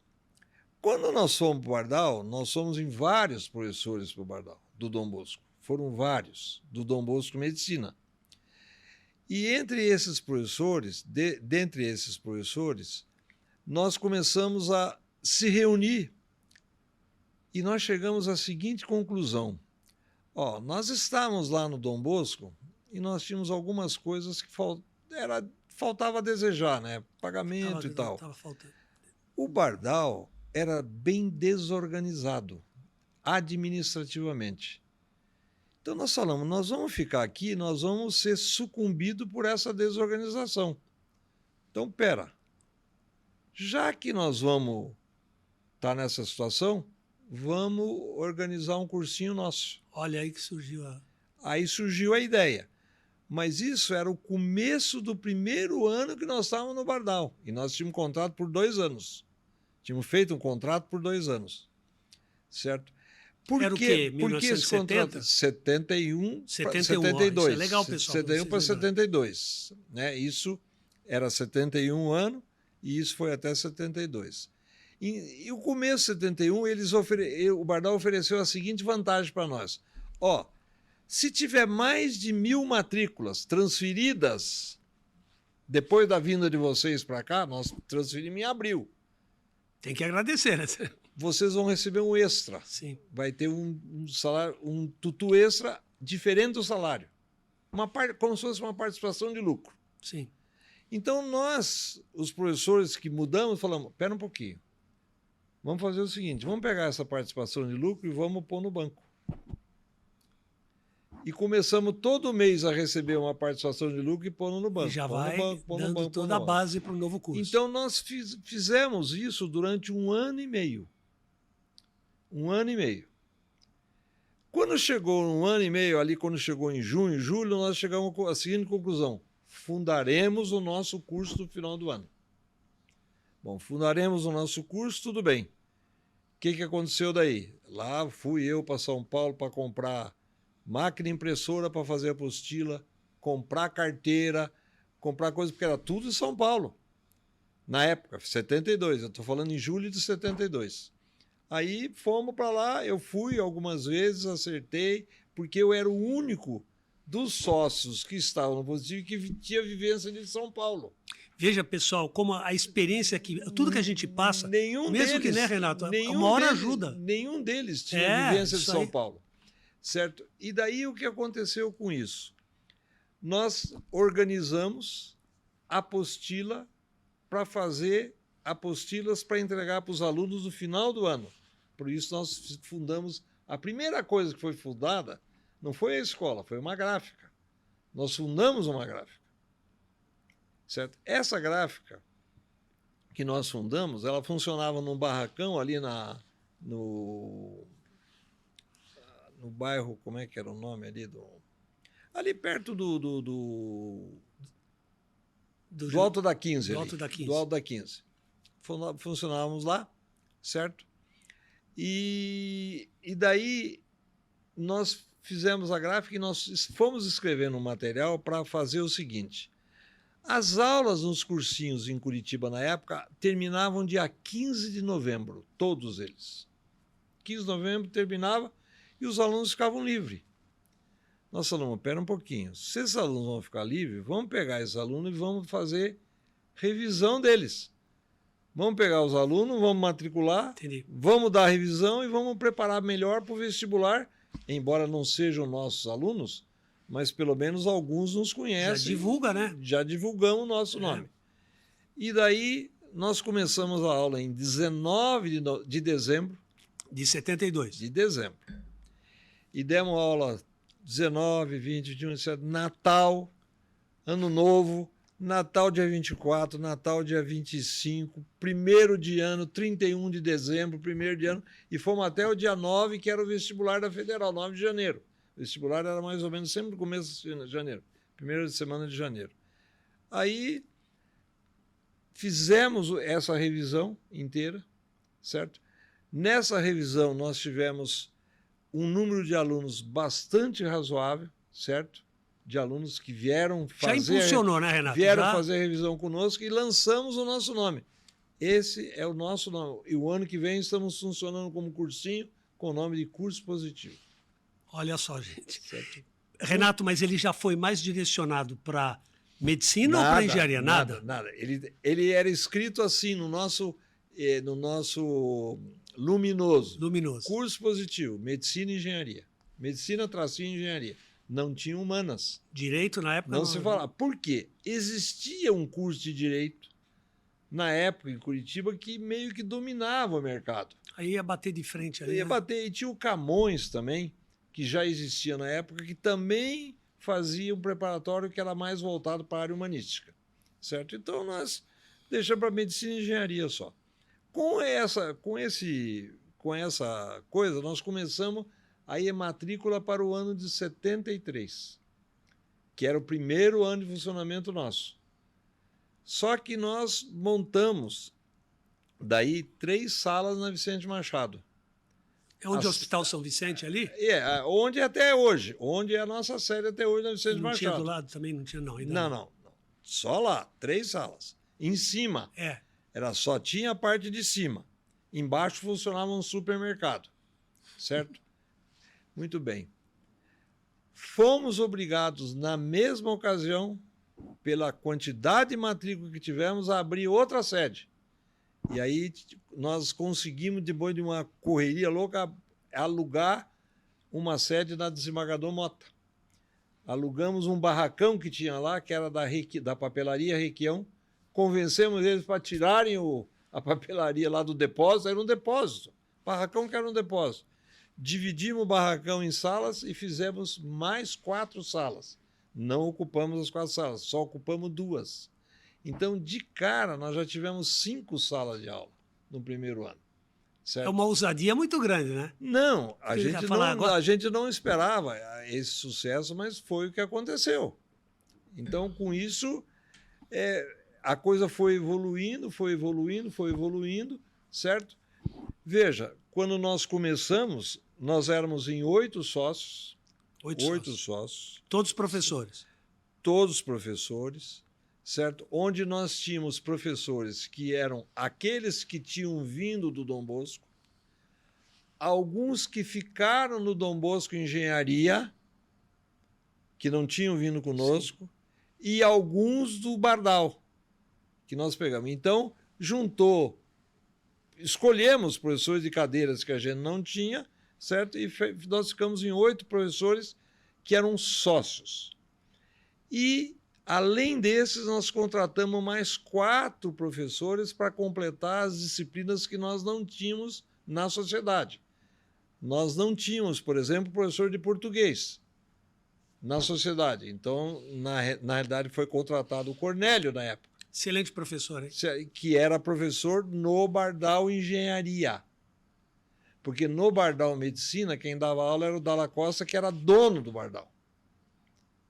Quando nós fomos para o Bardal, nós fomos em vários professores para o Bardal, do Dom Bosco. Foram vários, do Dom Bosco Medicina. E entre esses professores, dentre esses professores, nós começamos a se reunir e nós chegamos à seguinte conclusão. Nós estávamos lá no Dom Bosco e nós tínhamos algumas coisas que faltava a desejar, né? Pagamento e tal. Tava faltando. O Bardal era bem desorganizado administrativamente. Então nós falamos, nós vamos ficar aqui, nós vamos ser sucumbidos por essa desorganização. Então, já que nós vamos estar nessa situação, vamos organizar um cursinho nosso. Olha aí que surgiu Aí surgiu a ideia. Mas isso era o começo do primeiro ano que nós estávamos no Bardal. E nós tínhamos um contrato por 2 anos. Tínhamos feito um contrato por 2 anos. Certo? Era o quê? Por que esse contrato? 71 para 72. Isso é legal, pessoal. 71 para 72. Né? Isso era 71 ano e isso foi até 72. E o começo de 71, o Bardal ofereceu a seguinte vantagem para nós. Se tiver mais de 1.000 matrículas transferidas depois da vinda de vocês para cá, nós transferimos em abril. Tem que agradecer, né? Vocês vão receber um extra. Sim. Vai ter um salário, um tutu extra diferente do salário. Como se fosse uma participação de lucro. Sim. Então nós, os professores que mudamos, falamos, espera um pouquinho. Vamos fazer o seguinte, vamos pegar essa participação de lucro e vamos pôr no banco. E começamos todo mês a receber uma participação de lucro e pôr no banco. E já vai dando toda a base para o novo curso. Então, nós fizemos isso durante 1 ano e meio. 1 ano e meio. Quando chegou 1 ano e meio, ali quando chegou em junho, julho, nós chegamos à seguinte conclusão. Fundaremos o nosso curso no final do ano. Bom, fundaremos o nosso curso, tudo bem. O que aconteceu daí? Lá fui eu para São Paulo para comprar máquina impressora para fazer apostila, comprar carteira, comprar coisas, porque era tudo em São Paulo. Na época, 72, eu estou falando em julho de 72. Aí fomos para lá, eu fui algumas vezes, acertei, porque eu era o único dos sócios que estavam no Positivo que tinha vivência de São Paulo. Veja, pessoal, como a experiência que tudo que a gente passa, mesmo deles, que, né, Renato, uma hora ajuda. Nenhum deles tinha vivência de São Paulo. Certo? E daí o que aconteceu com isso? Nós organizamos apostila para fazer apostilas para entregar para os alunos no final do ano. Por isso nós fundamos, a primeira coisa que foi fundada não foi a escola, foi uma gráfica. Nós fundamos uma gráfica. Certo? Essa gráfica que nós fundamos, ela funcionava num barracão ali no bairro, como é que era o nome ali? Ali perto do Alto da 15. Do Alto da 15. Do Alto da 15. Funcionávamos lá, certo? E daí nós fizemos a gráfica e nós fomos escrevendo um material para fazer o seguinte. As aulas nos cursinhos em Curitiba, na época, terminavam dia 15 de novembro, todos eles. 15 de novembro terminava e os alunos ficavam livres. Nós falamos, espera um pouquinho, se esses alunos vão ficar livres, vamos pegar esses alunos e vamos fazer revisão deles. Vamos pegar os alunos, vamos matricular, Entendi. Vamos dar revisão e vamos preparar melhor para o vestibular, embora não sejam nossos alunos, mas pelo menos alguns nos conhecem. Já divulga, né? Já divulgamos o nosso nome. E daí nós começamos a aula em 19 de dezembro. De 72. De dezembro. E demos aula 19, 20, 21, 27, Natal, Ano Novo, Natal dia 24, Natal dia 25, 1º de ano, 31 de dezembro, 1º de ano, e fomos até o dia 9, que era o vestibular da Federal, 9 de janeiro. O vestibular era mais ou menos sempre no começo de janeiro, 1ª semana de janeiro. Aí fizemos essa revisão inteira, certo? Nessa revisão nós tivemos um número de alunos bastante razoável, certo? De alunos que vieram fazer... Já impulsionou, né, Renato? Vieram fazer a revisão conosco e lançamos o nosso nome. Esse é o nosso nome. E o ano que vem estamos funcionando como cursinho com o nome de Curso Positivo. Olha só, gente. Certo? Renato, mas ele já foi mais direcionado para medicina ou para engenharia? Nada. Ele era escrito assim no nosso luminoso. Curso Positivo, Medicina e Engenharia. Medicina-engenharia. Não tinha humanas. Direito na época? Não se falava. Por quê? Existia um curso de direito na época, em Curitiba, que meio que dominava o mercado. Aí ia bater de frente ali. Ia bater. E tinha o Camões também, que já existia na época, que também fazia um preparatório que era mais voltado para a área humanística. Certo? Então, nós deixamos para medicina e engenharia só. Com essa coisa, nós começamos aí a matrícula para o ano de 73, que era o primeiro ano de funcionamento nosso. Só que nós montamos daí 3 salas na Vicente Machado. É onde é o Hospital São Vicente ali? Onde é até hoje, onde é a nossa sede até hoje na Vicente Machado. Não tinha do lado também? Não tinha, não. Ainda não. Só lá, 3 salas. Em cima, só tinha a parte de cima. Embaixo funcionava um supermercado. Certo? Muito bem. Fomos obrigados, na mesma ocasião, pela quantidade de matrícula que tivemos, a abrir outra sede. E aí nós conseguimos, depois de uma correria louca, alugar uma sede na Desembargador Mota. Alugamos um barracão que tinha lá, que era da papelaria Requião. Convencemos eles para tirarem a papelaria lá do depósito. Era um depósito. Barracão que era um depósito. Dividimos o barracão em salas e fizemos mais 4 salas. Não ocupamos as 4 salas, só ocupamos 2. Então, de cara, nós já tivemos 5 salas de aula no primeiro ano. Certo? É uma ousadia muito grande, né? Não, a gente não esperava esse sucesso, mas foi o que aconteceu. Então, com isso, a coisa foi evoluindo, certo? Veja, quando nós começamos, nós éramos em 8 sócios. 8 sócios. Todos professores. Todos professores, certo? Onde nós tínhamos professores que eram aqueles que tinham vindo do Dom Bosco, alguns que ficaram no Dom Bosco Engenharia, que não tinham vindo conosco, sim, e alguns do Bardal, que nós pegamos. Então, escolhemos professores de cadeiras que a gente não tinha, certo? E nós ficamos em 8 professores que eram sócios. E, além desses, nós contratamos mais 4 professores para completar as disciplinas que nós não tínhamos na sociedade. Nós não tínhamos, por exemplo, professor de português na sociedade. Então, na realidade, foi contratado o Cornélio na época. Excelente professor, hein? Que era professor no Bardal Engenharia. Porque no Bardal Medicina, quem dava aula era o Dalla Costa, que era dono do Bardal.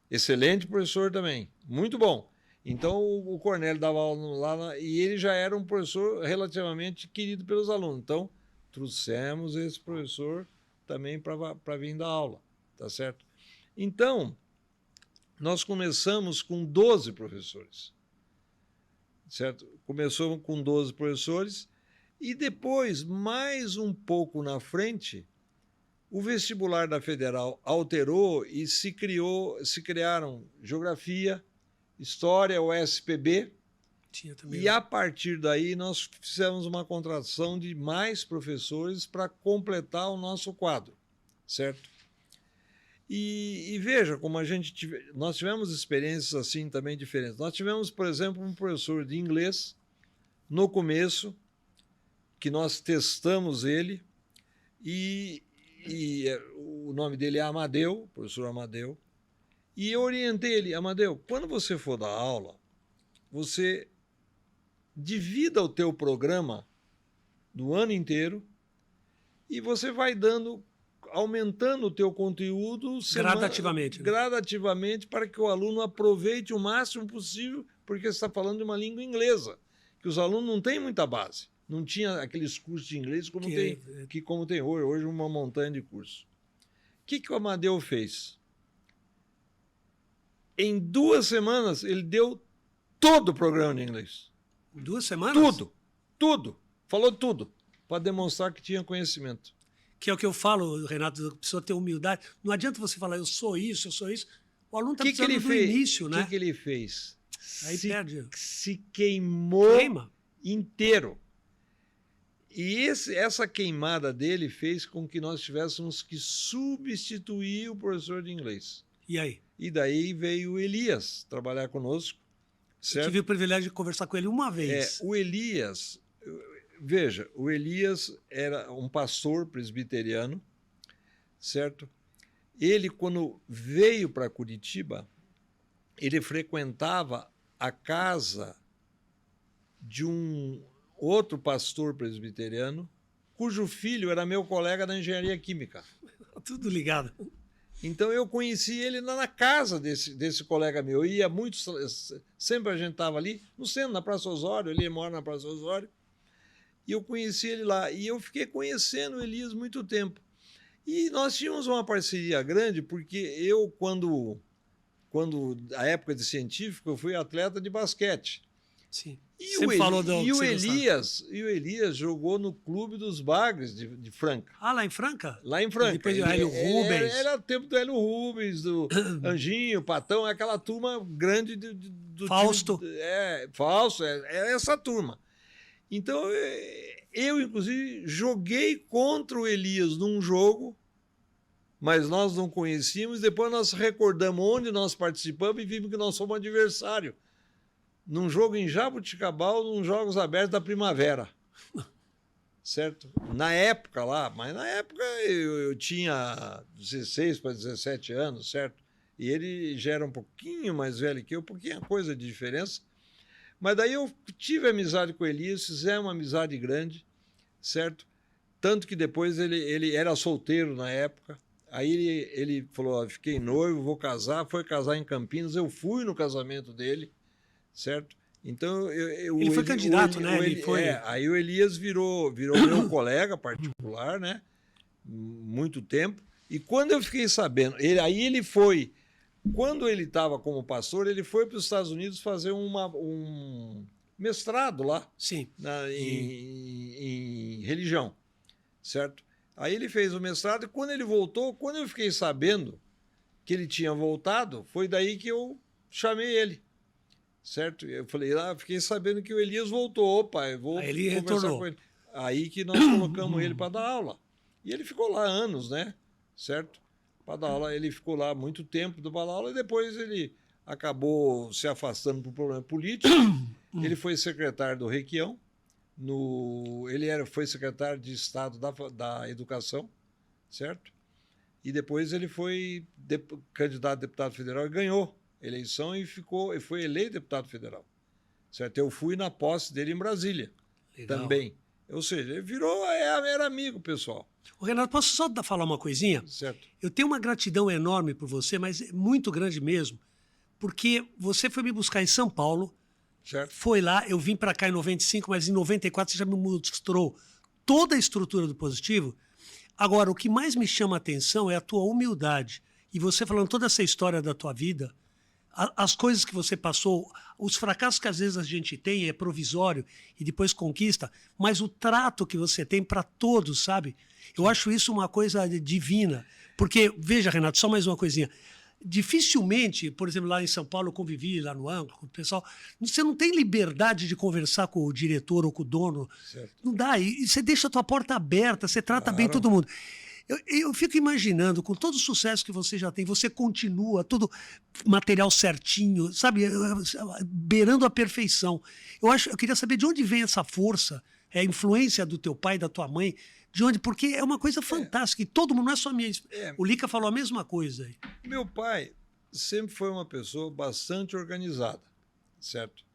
Excelente professor também, muito bom. Então, o Cornélio dava aula lá e ele já era um professor relativamente querido pelos alunos. Então, trouxemos esse professor também para vir dar aula, tá certo? Então, nós começamos com 12 professores, certo? Começamos com 12 professores e depois, mais um pouco na frente, o vestibular da Federal alterou e se criaram Geografia, História, o SPB, e a partir daí nós fizemos uma contratação de mais professores para completar o nosso quadro, certo? E veja como nós tivemos experiências assim também diferentes. Nós tivemos, por exemplo, um professor de inglês no começo, que nós testamos ele, e o nome dele é Amadeu, professor Amadeu, e eu orientei ele: Amadeu, quando você for dar aula, você divida o teu programa do ano inteiro e você vai aumentando o teu conteúdo gradativamente para que o aluno aproveite o máximo possível, porque você está falando de uma língua inglesa, que os alunos não têm muita base. Não tinha aqueles cursos de inglês como tem hoje. Hoje uma montanha de cursos. O que o Amadeu fez? Em 2 semanas, ele deu todo o programa de inglês. 2 semanas? Tudo. Falou tudo, para demonstrar que tinha conhecimento. Que é o que eu falo, Renato, a pessoa ter humildade. Não adianta você falar, eu sou isso. O aluno está precisando do início, né? O que ele fez? Aí perde. Se queimou inteiro. E essa queimada dele fez com que nós tivéssemos que substituir o professor de inglês. E aí? E daí veio o Elias trabalhar conosco, certo? Tive o privilégio de conversar com ele uma vez. O Elias, veja, o Elias era um pastor presbiteriano, certo? Ele, quando veio para Curitiba, ele frequentava a casa de um outro pastor presbiteriano, cujo filho era meu colega da engenharia química. Tudo ligado. Então eu conheci ele na casa desse colega meu. Eu ia muito, sempre a gente estava ali, no centro, na Praça Osório, ele mora na Praça Osório, e eu conheci ele lá. E eu fiquei conhecendo o Elias muito tempo. E nós tínhamos uma parceria grande, porque eu, quando a época de científico, eu fui atleta de basquete. Sim. E o Elias jogou no Clube dos Bagres de Franca. Ah, lá em Franca? Lá em Franca. Depois do Hélio Rubens. Era o tempo do Hélio Rubens, do Anjinho, Patão, aquela turma grande do Fausto. Fausto, é essa turma. Então, eu, inclusive, joguei contra o Elias num jogo, mas nós não conhecíamos. Depois nós recordamos onde nós participamos e vimos que nós somos adversário. Num jogo em Jaboticabal, nos Jogos Abertos da Primavera. Certo? Na época lá, mas na época eu tinha 16 para 17 anos, certo? E ele já era um pouquinho mais velho que eu, pouquinha coisa de diferença. Mas daí eu tive amizade com o Elias, fizemos uma amizade grande, certo? Tanto que depois ele era solteiro na época. Aí ele falou, fiquei noivo, vou casar, foi casar em Campinas, eu fui no casamento dele, certo? Então ele foi candidato, né? Aí o Elias virou meu colega particular, né? Muito tempo. E quando eu fiquei sabendo, quando ele estava como pastor, ele foi para os Estados Unidos fazer um mestrado lá. Sim. Em religião, certo? Aí ele fez o mestrado e quando ele voltou, quando eu fiquei sabendo que ele tinha voltado, foi daí que eu chamei ele. Certo? Eu falei, fiquei sabendo que o Elias voltou. Opa, eu vou ele conversar retornou. com ele. Aí que nós colocamos ele para dar aula. E ele ficou lá anos, né? Certo? Para dar aula. Ele ficou lá muito tempo do dar aula e depois ele acabou se afastando por problema político. Ele foi secretário do Requião. Foi secretário de Estado da Educação, certo? E depois ele foi candidato a deputado federal e ganhou a eleição e foi eleito deputado federal, certo? Eu fui na posse dele em Brasília. Legal. Também. Ou seja, ele era amigo, pessoal. Ô, Renato, posso só falar uma coisinha? Certo. Eu tenho uma gratidão enorme por você, mas muito grande mesmo, porque você foi me buscar em São Paulo. Certo. Foi lá, eu vim para cá em 95, mas em 94 você já me mostrou toda a estrutura do Positivo. Agora, o que mais me chama a atenção é a tua humildade. E você falando toda essa história da tua vida, as coisas que você passou, os fracassos que às vezes a gente tem é provisório e depois conquista, mas o trato que você tem para todos, sabe? Eu acho isso uma coisa divina. Porque, veja, Renato, só mais uma coisinha. Dificilmente, por exemplo, lá em São Paulo, eu convivi lá no ângulo com o pessoal, você não tem liberdade de conversar com o diretor ou com o dono. Certo. Não dá. E você deixa a tua porta aberta, você trata bem todo mundo. Eu fico imaginando, com todo o sucesso que você já tem, você continua, todo material certinho, sabe, beirando a perfeição. Eu queria saber de onde vem essa força, a influência do teu pai, da tua mãe, de onde, porque é uma coisa fantástica, e todo mundo, não é só minha. O Lica falou a mesma coisa aí. Meu pai sempre foi uma pessoa bastante organizada, certo?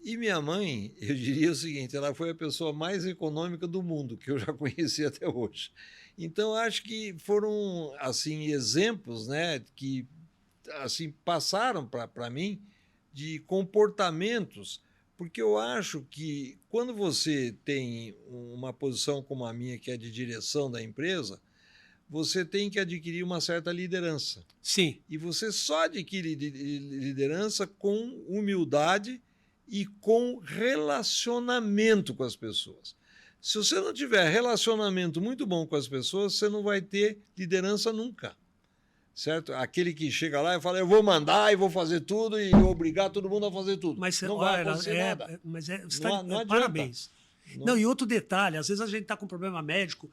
E minha mãe, eu diria o seguinte, ela foi a pessoa mais econômica do mundo, que eu já conheci até hoje. Então, acho que foram, assim, exemplos, né, que, assim, passaram para mim de comportamentos, porque eu acho que quando você tem uma posição como a minha, que é de direção da empresa, você tem que adquirir uma certa liderança. Sim. E você só adquire liderança com humildade e com relacionamento com as pessoas. Se você não tiver relacionamento muito bom com as pessoas, você não vai ter liderança nunca. Certo? Aquele que chega lá e fala, eu vou mandar e vou fazer tudo e obrigar todo mundo a fazer tudo. Mas não vai acontecer nada. Mas não parabéns. Não, e outro detalhe, às vezes a gente está com um problema médico,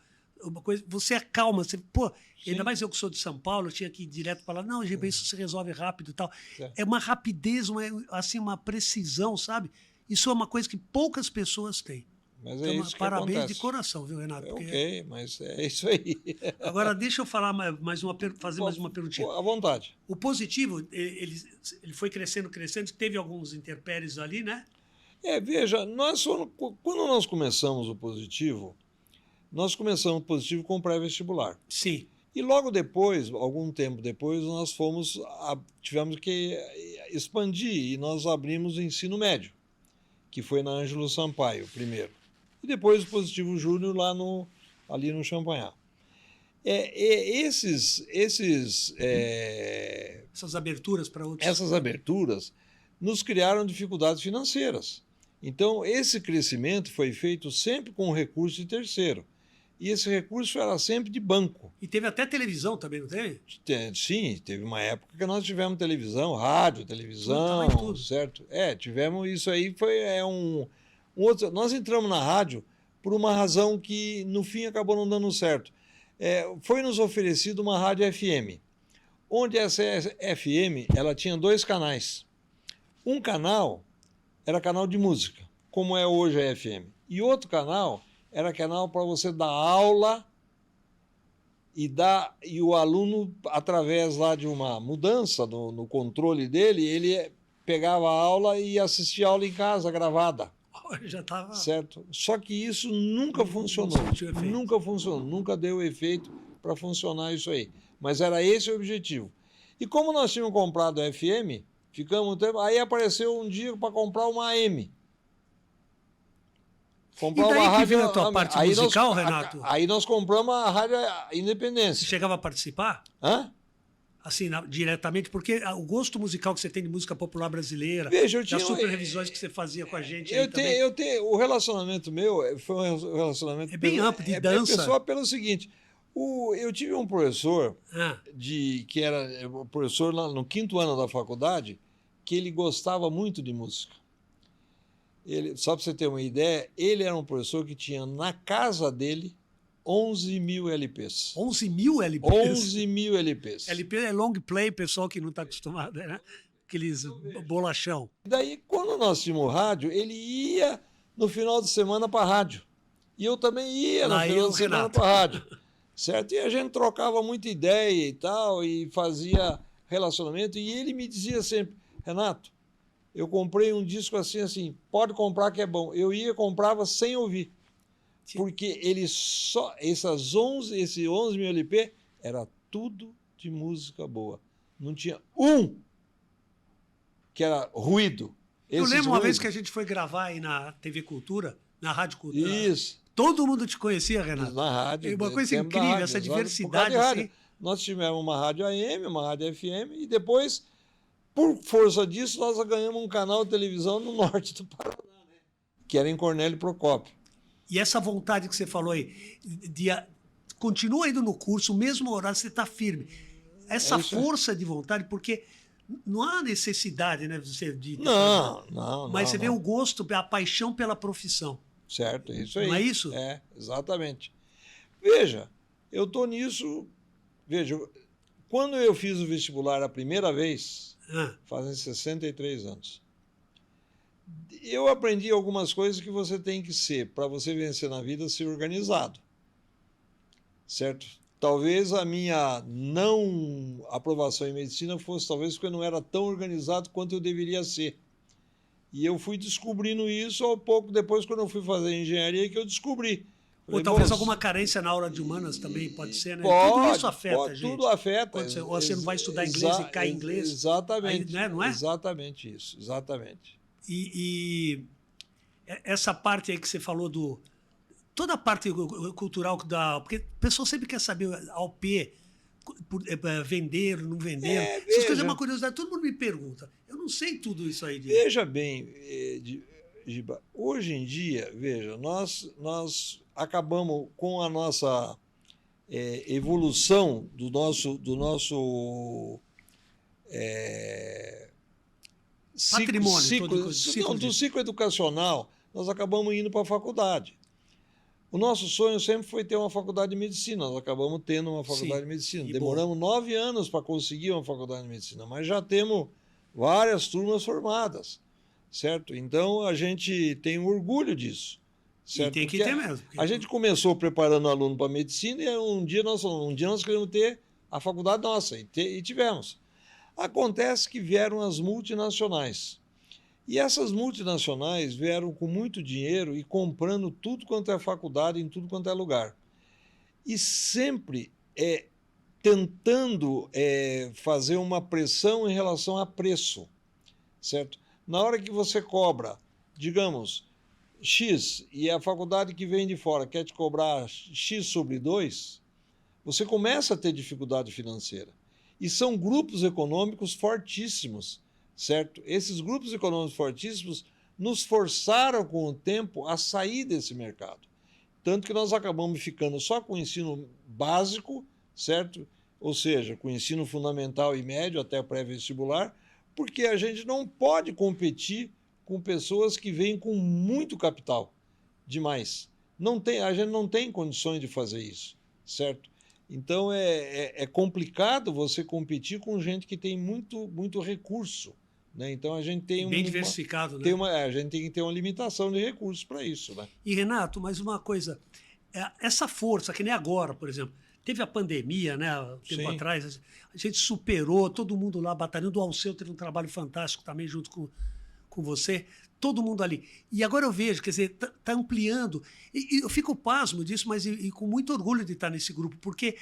uma coisa, você acalma, você, pô, ainda mais eu que sou de São Paulo, eu tinha que ir direto para lá, não, GB, isso se resolve rápido e tal. É uma rapidez, assim, uma precisão, sabe? Isso é uma coisa que poucas pessoas têm. Mas Então, é isso que parabéns acontece. de coração, viu, Renato? É Porque... ok, mas é isso aí. Agora, deixa eu falar fazer mais uma perguntinha. À vontade. O Positivo, ele foi crescendo, teve alguns intempéries ali, né? Veja, quando nós começamos o Positivo, nós começamos o Positivo com pré-vestibular. Sim. E logo depois, algum tempo depois, nós tivemos que expandir e nós abrimos o ensino médio, que foi na Ângelo Sampaio, primeiro. E depois o Positivo Júnior ali no Champanhar. Essas aberturas para outros... Essas aberturas nos criaram dificuldades financeiras. Então, esse crescimento foi feito sempre com recurso de terceiro. E esse recurso era sempre de banco. E teve até televisão também, não teve? Sim, teve uma época que nós tivemos televisão, rádio, televisão, tudo. certo? Tivemos isso aí, um outro... Nós entramos na rádio por uma razão que, no fim, acabou não dando certo. Foi nos oferecido uma rádio FM, onde essa FM ela tinha 2 canais. Um canal era canal de música, como é hoje a FM. E outro canal era canal para você dar aula e o aluno, através lá de uma mudança no controle dele, ele pegava a aula e assistia a aula em casa, gravada. Já estava... Certo? Só que isso nunca funcionou. Nunca funcionou, nunca deu efeito para funcionar isso aí. Mas era esse o objetivo. E como nós tínhamos comprado a FM, ficamos um tempo, aí apareceu um dia para comprar uma AM. Comprar uma rádio, que veio a tua parte musical, Renato? Aí nós compramos a Rádio Independência. Você chegava a participar? Hã? Assim, diretamente, porque o gosto musical que você tem de música popular brasileira, veja, eu tinha das superrevisões que você fazia com a gente. O relacionamento meu foi um relacionamento... bem amplo, de dança. Pessoal, pelo seguinte, eu tive um professor, que era professor lá no 5º ano da faculdade, que ele gostava muito de música. Só para você ter uma ideia, ele era um professor que tinha na casa dele 11.000 LPs. 11.000 LPs? 11.000 LPs. LP é long play, pessoal que não está acostumado, né? Aqueles bolachão. Daí, quando nós tínhamos rádio, ele ia no final de semana para a rádio. E eu também ia no final de semana para a rádio. Certo? E a gente trocava muita ideia e tal, e fazia relacionamento. E ele me dizia sempre, Renato, eu comprei um disco assim, pode comprar que é bom. Eu ia, comprava sem ouvir. Porque esse 11.000 LP era tudo de música boa. Não tinha um que era ruído. Eu lembro uma vez que a gente foi gravar aí na TV Cultura, na Rádio Cultura. Isso. Todo mundo te conhecia, Renato. Na rádio. Uma coisa incrível, rádio, essa diversidade. Assim. Nós tivemos uma rádio AM, uma rádio FM, e depois, por força disso, nós ganhamos um canal de televisão no norte do Paraná, né? Que era em Cornélio Procópio. E essa vontade que você falou aí, continua indo no curso, o mesmo horário, você está firme. Essa força de vontade, porque não há necessidade, né? Não. Mas você vê o gosto, a paixão pela profissão. Certo, isso aí. Não é isso? É, exatamente. Veja, eu estou nisso... Veja, quando eu fiz o vestibular a primeira vez, fazem 63 anos, eu aprendi algumas coisas que você tem que ser, para você vencer na vida, ser organizado. Certo? Talvez a minha não aprovação em medicina fosse talvez porque eu não era tão organizado quanto eu deveria ser. E eu fui descobrindo isso ao pouco depois, quando eu fui fazer engenharia, que eu descobri. Ou talvez alguma carência na aula de humanas também, pode ser, né? Tudo isso afeta a gente. Tudo afeta. Ou você não vai estudar inglês e cai em inglês. Exatamente. Aí, não é? Exatamente isso, exatamente. E essa parte aí que você falou toda a parte cultural porque a pessoa sempre quer saber ao P, vender, não vender. Essas coisas é uma curiosidade, todo mundo me pergunta. Eu não sei tudo isso aí. Veja bem, Giba, hoje em dia, veja, nós acabamos com a nossa evolução do nosso patrimônio, do ciclo educacional, nós acabamos indo para a faculdade. O nosso sonho sempre foi ter uma faculdade de medicina. Nós acabamos tendo uma faculdade Sim, de medicina. e Demoramos 9 anos para conseguir uma faculdade de medicina, mas já temos várias turmas formadas, certo? Então a gente tem orgulho disso, certo? E tem que Porque ter mesmo. a gente começou preparando aluno para medicina e um dia nós queremos ter a faculdade nossa e tivemos. Acontece que vieram as multinacionais. E essas multinacionais vieram com muito dinheiro e comprando tudo quanto é faculdade, em tudo quanto é lugar. E sempre tentando fazer uma pressão em relação a preço, certo? Na hora que você cobra, digamos, X, e a faculdade que vem de fora quer te cobrar X sobre 2, você começa a ter dificuldade financeira. E são grupos econômicos fortíssimos, certo? Esses grupos econômicos fortíssimos nos forçaram com o tempo a sair desse mercado. Tanto que nós acabamos ficando só com o ensino básico, certo? Ou seja, com o ensino fundamental e médio até pré-vestibular, porque a gente não pode competir com pessoas que vêm com muito capital, demais. A gente não tem condições de fazer isso, certo? Então é complicado você competir com gente que tem muito recurso, né? Então a gente tem bem diversificado, tem né? a gente tem que ter uma limitação de recursos para isso, né? E, Renato, mais uma coisa. Essa força, que nem agora, por exemplo, teve a pandemia, né? Tempo Sim. atrás, a gente superou, todo mundo lá batalhando. O Alceu teve um trabalho fantástico também junto com você, todo mundo ali. E agora eu vejo, quer dizer, tá ampliando. E eu fico pasmo disso, mas e com muito orgulho de estar nesse grupo, porque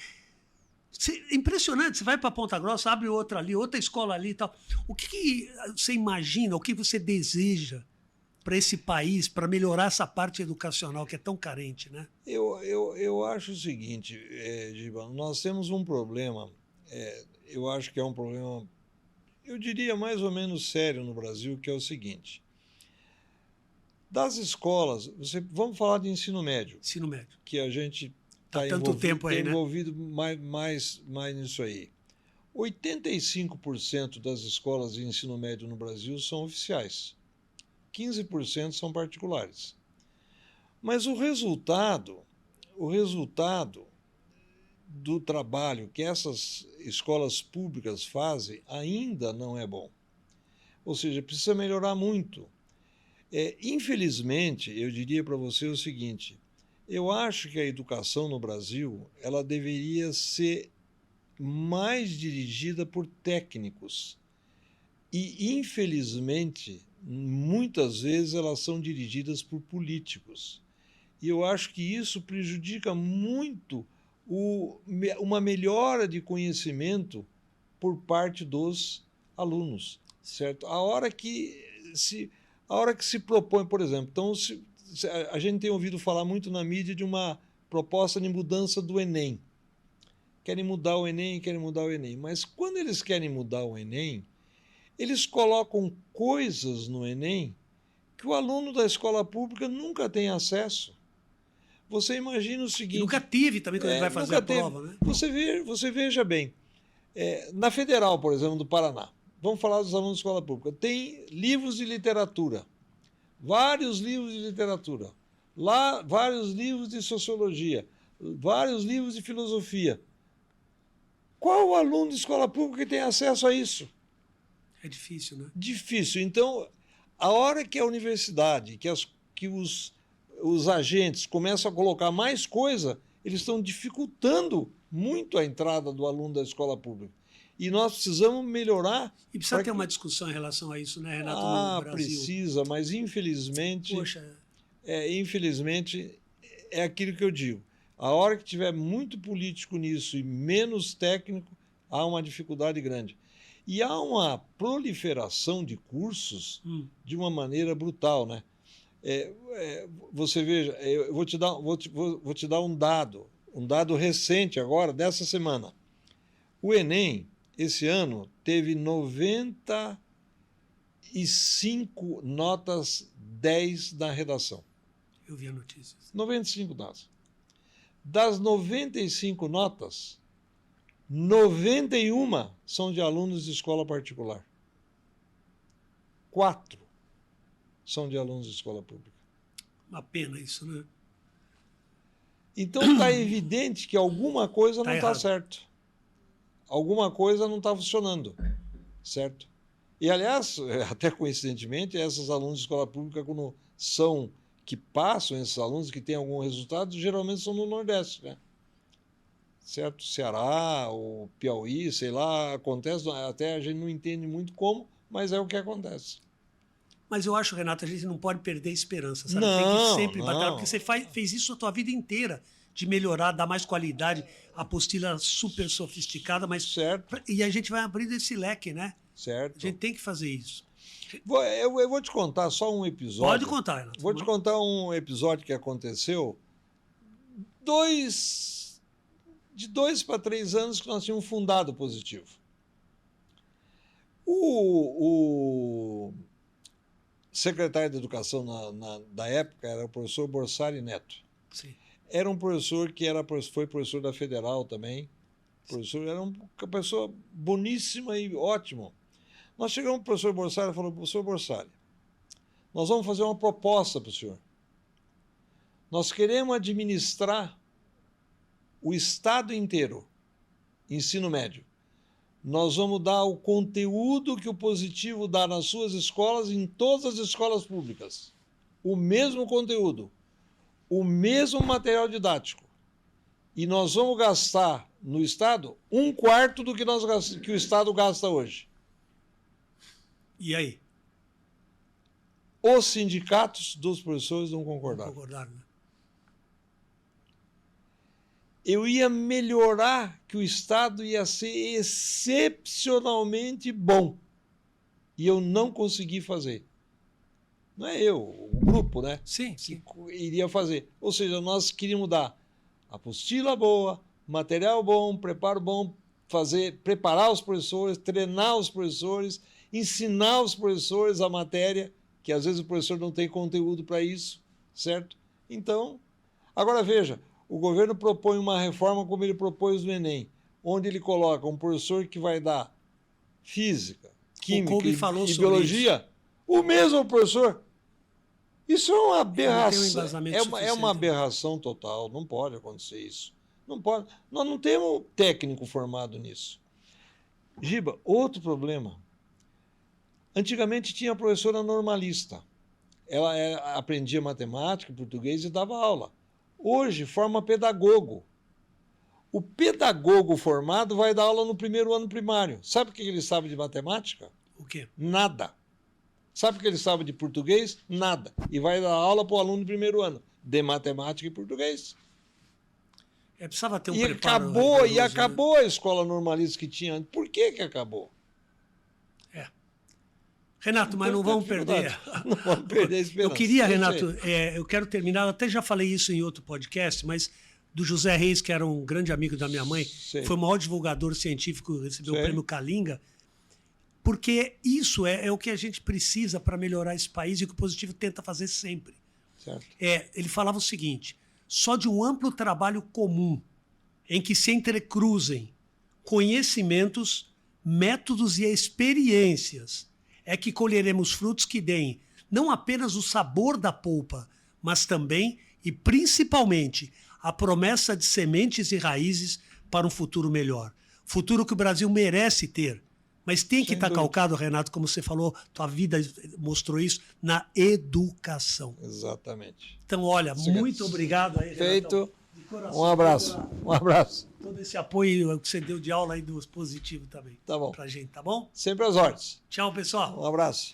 é impressionante. Você vai para Ponta Grossa, abre outra ali, outra escola ali e tal. O que você imagina, o que você deseja para esse país, para melhorar essa parte educacional que é tão carente, né? Eu acho o seguinte, Giba, nós temos um problema, eu acho que é um problema, eu diria mais ou menos sério no Brasil, que é o seguinte. Das escolas, vamos falar de ensino médio, Ensino médio. que a gente Tá está tanto tempo aí, né? envolvido mais nisso aí. 85% das escolas de ensino médio no Brasil são oficiais, 15% são particulares. Mas o resultado do trabalho que essas escolas públicas fazem ainda não é bom. Ou seja, precisa melhorar muito. Infelizmente, eu diria para você o seguinte: eu acho que a educação no Brasil ela deveria ser mais dirigida por técnicos. E, infelizmente, muitas vezes elas são dirigidas por políticos. E eu acho que isso prejudica muito uma melhora de conhecimento por parte dos alunos, certo? A hora que se propõe, por exemplo, então a gente tem ouvido falar muito na mídia de uma proposta de mudança do Enem. Querem mudar o Enem, mas quando eles querem mudar o Enem, eles colocam coisas no Enem que o aluno da escola pública nunca tem acesso. Você imagina o seguinte... E nunca tive também quando ele vai fazer a prova, né? Você veja bem, na Federal, por exemplo, do Paraná, vamos falar dos alunos da escola pública, tem livros de literatura, vários livros de literatura, lá vários livros de sociologia, vários livros de filosofia. Qual o aluno de escola pública que tem acesso a isso? É difícil, né? Difícil. Então, a hora que a universidade, que os agentes começam a colocar mais coisa, eles estão dificultando muito a entrada do aluno da escola pública. E nós precisamos melhorar. E precisa ter uma discussão em relação a isso, né, Renato, no Brasil? Precisa, mas infelizmente... Poxa... infelizmente, é aquilo que eu digo. A hora que tiver muito político nisso e menos técnico, há uma dificuldade grande. E há uma proliferação de cursos de uma maneira brutal, né? Você veja, eu vou te dar um dado recente agora, dessa semana. O Enem, esse ano, teve 95 notas 10 na redação. Eu vi a notícia. 95 notas. Das 95 notas, 91 são de alunos de escola particular. 4 são de alunos de escola pública. Uma pena isso, né? Então está evidente que alguma coisa não está certo. Alguma coisa não está funcionando, certo? E, aliás, até coincidentemente, esses alunos de escola pública, quando são que passam, esses alunos que têm algum resultado, geralmente são no Nordeste, né? Certo? Ceará, ou Piauí, sei lá, acontece, até a gente não entende muito como, mas é o que acontece. Mas eu acho, Renato, a gente não pode perder a esperança, sabe? Não, tem que sempre não. batalhar, porque você fez isso a tua vida inteira, de melhorar, dar mais qualidade, a apostila super sofisticada, mas... Certo. E a gente vai abrindo esse leque, né? Certo. A gente tem que fazer isso. Eu vou te contar só um episódio. Pode contar, Renato. Vou te contar um episódio que aconteceu de 2 para 3 anos que nós tínhamos fundado o Positivo. O secretário de Educação da época era o professor Borsari Neto. Sim. Era um professor que foi professor da Federal também. Era uma pessoa boníssima e ótimo. Nós chegamos para o professor Borsari e falamos: professor Borsari, nós vamos fazer uma proposta para o senhor. Nós queremos administrar o estado inteiro, ensino médio. Nós vamos dar o conteúdo que o Positivo dá nas suas escolas, em todas as escolas públicas. O mesmo conteúdo, o mesmo material didático. E nós vamos gastar no estado 1/4 do que o estado gasta hoje. E aí? Os sindicatos dos professores não concordaram. Não concordaram, né? Eu ia melhorar, que o Estado ia ser excepcionalmente bom. E eu não consegui fazer. Não é eu, o grupo, né? Sim. Que iria fazer. Ou seja, nós queríamos dar apostila boa, material bom, preparo bom, preparar os professores, treinar os professores, ensinar os professores a matéria, que às vezes o professor não tem conteúdo para isso, certo? Então, agora veja, o governo propõe uma reforma como ele propôs no Enem, onde ele coloca um professor que vai dar física, química e biologia, o mesmo professor. Isso é uma aberração. É uma aberração total. Não pode acontecer isso. Não pode. Nós não temos técnico formado nisso. Giba, outro problema. Antigamente tinha a professora normalista. Ela aprendia matemática, português e dava aula. Hoje forma pedagogo. O pedagogo formado vai dar aula no primeiro ano primário. Sabe o que ele sabe de matemática? O quê? Nada. Sabe o que ele sabe de português? Nada. E vai dar aula para o aluno do primeiro ano de matemática e português. Precisava ter um preparo. E acabou a escola normalista que tinha antes. Por que acabou? Renato, mas não vamos perder. Não vamos perder a esperança. Eu queria, Renato, eu quero terminar, eu até já falei isso em outro podcast, mas do José Reis, que era um grande amigo da minha mãe, foi o maior divulgador científico, recebeu o prêmio Kalinga, porque isso é o que a gente precisa para melhorar esse país e o que o Positivo tenta fazer sempre. Certo. Ele falava o seguinte: só de um amplo trabalho comum, em que se entrecruzem conhecimentos, métodos e experiências, é que colheremos frutos que deem não apenas o sabor da polpa, mas também e principalmente a promessa de sementes e raízes para um futuro melhor. Futuro que o Brasil merece ter, mas tem que estar calcado, Renato, como você falou, tua vida mostrou isso, na educação. Exatamente. Então, olha, muito obrigado aí, Renato. Feito. Um abraço. Um abraço. Todo esse apoio que você deu de aula aí do Positivo também. Tá bom. Pra gente, tá bom? Sempre às ordens. Tchau, pessoal. Um abraço.